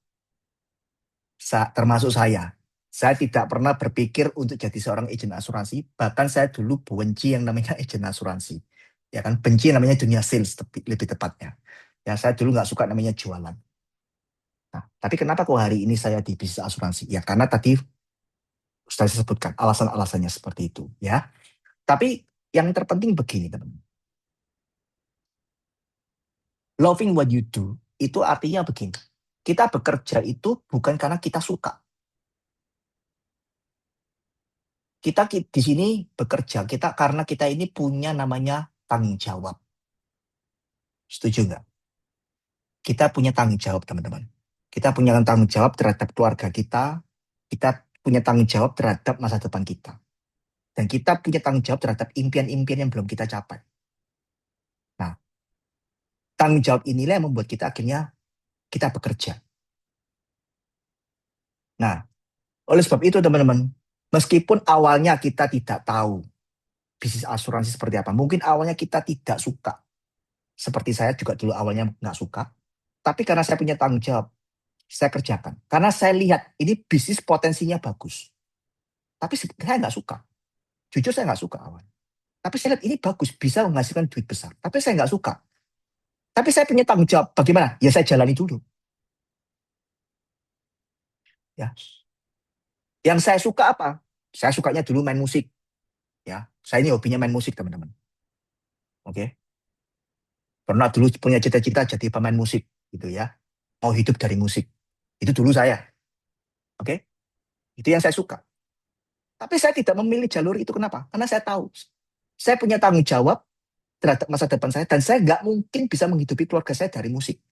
Termasuk saya. Saya tidak pernah berpikir untuk jadi seorang agen asuransi. Bahkan saya dulu benci yang namanya agen asuransi. Ya kan, benci yang namanya dunia sales lebih tepatnya. Ya, saya dulu nggak suka namanya jualan. Nah, tapi kenapa kok hari ini saya di bisnis asuransi? Ya karena tadi sudah saya sebutkan alasan-alasannya seperti itu. Ya, tapi yang terpenting begini teman. Loving what you do itu artinya begini. Kita bekerja itu bukan karena kita suka. Kita di sini bekerja kita karena kita ini punya namanya tanggung jawab. Setuju nggak? Kita punya tanggung jawab teman-teman. Kita punya tanggung jawab terhadap keluarga kita punya tanggung jawab terhadap masa depan kita. Dan kita punya tanggung jawab terhadap impian-impian yang belum kita capai. Nah, tanggung jawab inilah yang membuat kita akhirnya kita bekerja. Nah, oleh sebab itu teman-teman, meskipun awalnya kita tidak tahu bisnis asuransi seperti apa, mungkin awalnya kita tidak suka. Seperti saya juga dulu awalnya nggak suka, tapi karena saya punya tanggung jawab, saya kerjakan. Karena saya lihat ini bisnis potensinya bagus. Tapi saya nggak suka. Jujur saya nggak suka awal. Tapi saya lihat ini bagus, bisa menghasilkan duit besar. Tapi saya nggak suka. Tapi saya punya tanggung jawab. Bagaimana? Ya saya jalani dulu. Ya. Yang saya suka apa? Saya sukanya dulu main musik. Ya, saya ini hobinya main musik teman-teman. Oke. Pernah dulu punya cita-cita jadi pemain musik gitu ya. Mau hidup dari musik. Itu dulu saya. Oke. Itu yang saya suka. Tapi saya tidak memilih jalur itu kenapa? Karena saya tahu saya punya tanggung jawab terhadap masa depan saya dan saya nggak mungkin bisa menghidupi keluarga saya dari musik.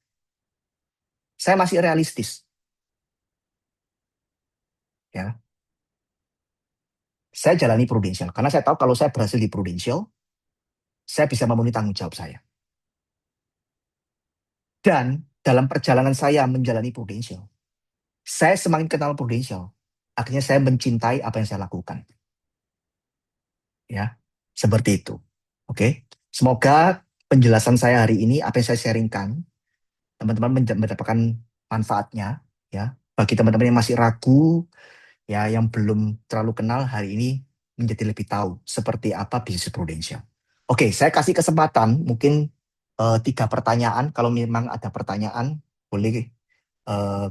Saya masih realistis. Ya, saya jalani Prudential karena saya tahu kalau saya berhasil di Prudential, saya bisa memenuhi tanggung jawab saya. Dan dalam perjalanan saya menjalani Prudential, saya semakin kenal Prudential, akhirnya saya mencintai apa yang saya lakukan. Ya, seperti itu. Oke, semoga penjelasan saya hari ini, apa yang saya sharingkan, teman-teman mendapatkan manfaatnya. Ya, bagi teman-teman yang masih ragu, ya yang belum terlalu kenal, hari ini menjadi lebih tahu seperti apa bisnis Prudential. Oke, saya kasih kesempatan mungkin 3 pertanyaan. Kalau memang ada pertanyaan, boleh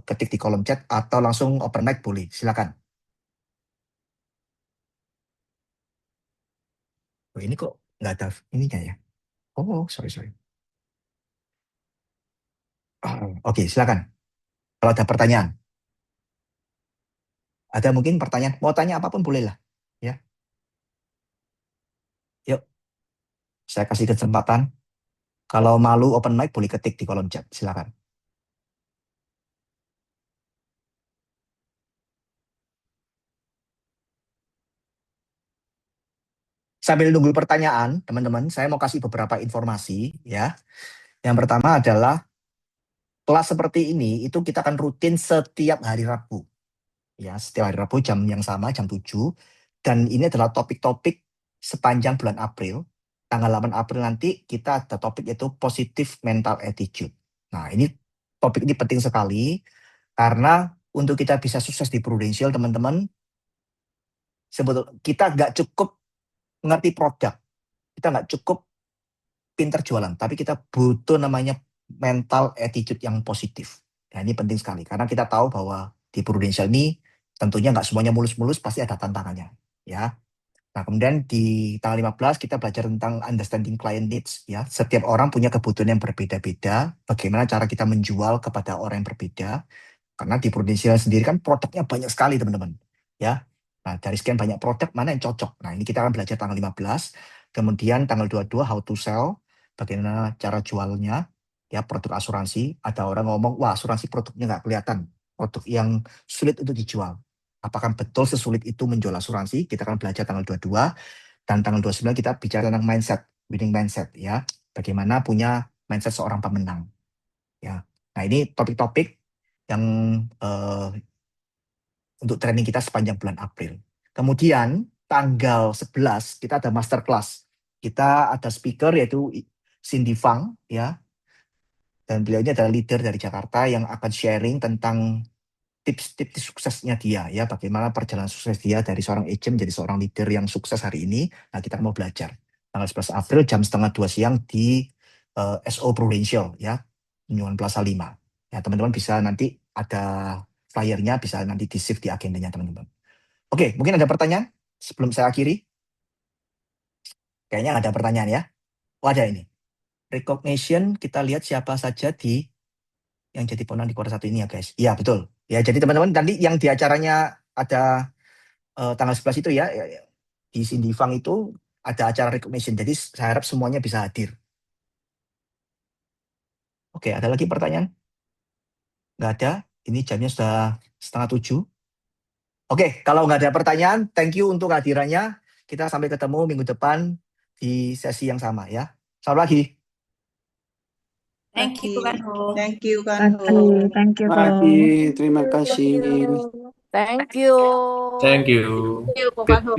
ketik di kolom chat atau langsung open mic boleh. Silakan. Oh, ini kok nggak ada ininya ya? Oh, sorry sorry. Oh, oke, silakan. Kalau ada pertanyaan. Ada mungkin pertanyaan, mau tanya apapun boleh lah. Ya, yuk, saya kasih kesempatan. Kalau malu open mic boleh ketik di kolom chat, silakan. Sambil nunggu pertanyaan, teman-teman, saya mau kasih beberapa informasi ya. Yang pertama adalah kelas seperti ini itu kita akan rutin setiap hari Rabu. Ya, setiap hari Rabu jam yang sama, jam 7. Dan ini adalah topik-topik sepanjang bulan April. Tanggal 8 April nanti kita ada topik yaitu positive mental attitude. Nah, ini topik ini penting sekali karena untuk kita bisa sukses di Prudential, teman-teman, sebetulnya kita nggak cukup ngerti produk, kita nggak cukup pinter jualan, tapi kita butuh namanya mental attitude yang positif. Nah, ini penting sekali karena kita tahu bahwa di Prudential ini tentunya nggak semuanya mulus-mulus, pasti ada tantangannya. Ya. Nah, kemudian di tanggal 15 kita belajar tentang understanding client needs. Ya. Setiap orang punya kebutuhan yang berbeda-beda. Bagaimana cara kita menjual kepada orang yang berbeda. Karena di Prudential sendiri kan produknya banyak sekali, teman-teman. Ya. Nah, dari sekian banyak produk, mana yang cocok? Nah, ini kita akan belajar tanggal 15. Kemudian tanggal 22, how to sell. Bagaimana cara jualnya. Ya, produk asuransi. Ada orang ngomong, wah asuransi produknya nggak kelihatan. Produk yang sulit untuk dijual. Apakah betul sesulit itu menjual asuransi? Kita akan belajar tanggal 22. Dan tanggal 29 kita bicara tentang mindset, winning mindset. Ya, bagaimana punya mindset seorang pemenang. Ya, nah ini topik-topik yang untuk training kita sepanjang bulan April. Kemudian tanggal 11 kita ada masterclass. Kita ada speaker yaitu Cindy Fang ya. Dan beliau ini adalah leader dari Jakarta yang akan sharing tentang tips-tips suksesnya dia ya, bagaimana perjalanan sukses dia dari seorang agent menjadi seorang leader yang sukses hari ini. Nah, kita mau belajar tanggal 11 April jam setengah 2 siang di SO Prudential ya, Bendungan Plaza 5. Ya, teman-teman bisa nanti ada flyernya, bisa nanti di-save di agendanya teman-teman. Oke, mungkin ada pertanyaan sebelum saya akhiri? Kayaknya ada pertanyaan ya. Oh, ada ini. Recognition, kita lihat siapa saja di yang jadi pemenang di kuartal 1 ini ya guys. Iya betul. Ya jadi teman-teman nanti yang di acaranya ada tanggal 11 itu ya, di Cindy Fang itu ada acara recognition. Jadi saya harap semuanya bisa hadir. Oke, ada lagi pertanyaan? Nggak ada. Ini jamnya sudah 6:30. Oke, kalau nggak ada pertanyaan, thank you untuk kehadirannya. Kita sampai ketemu minggu depan di sesi yang sama ya. Selamat pagi. Thank you, Kak Ho. Thank you, Kak Thank Ho. you, Terima kasih. Thank you. Thank you. Thank you, Kak Ho.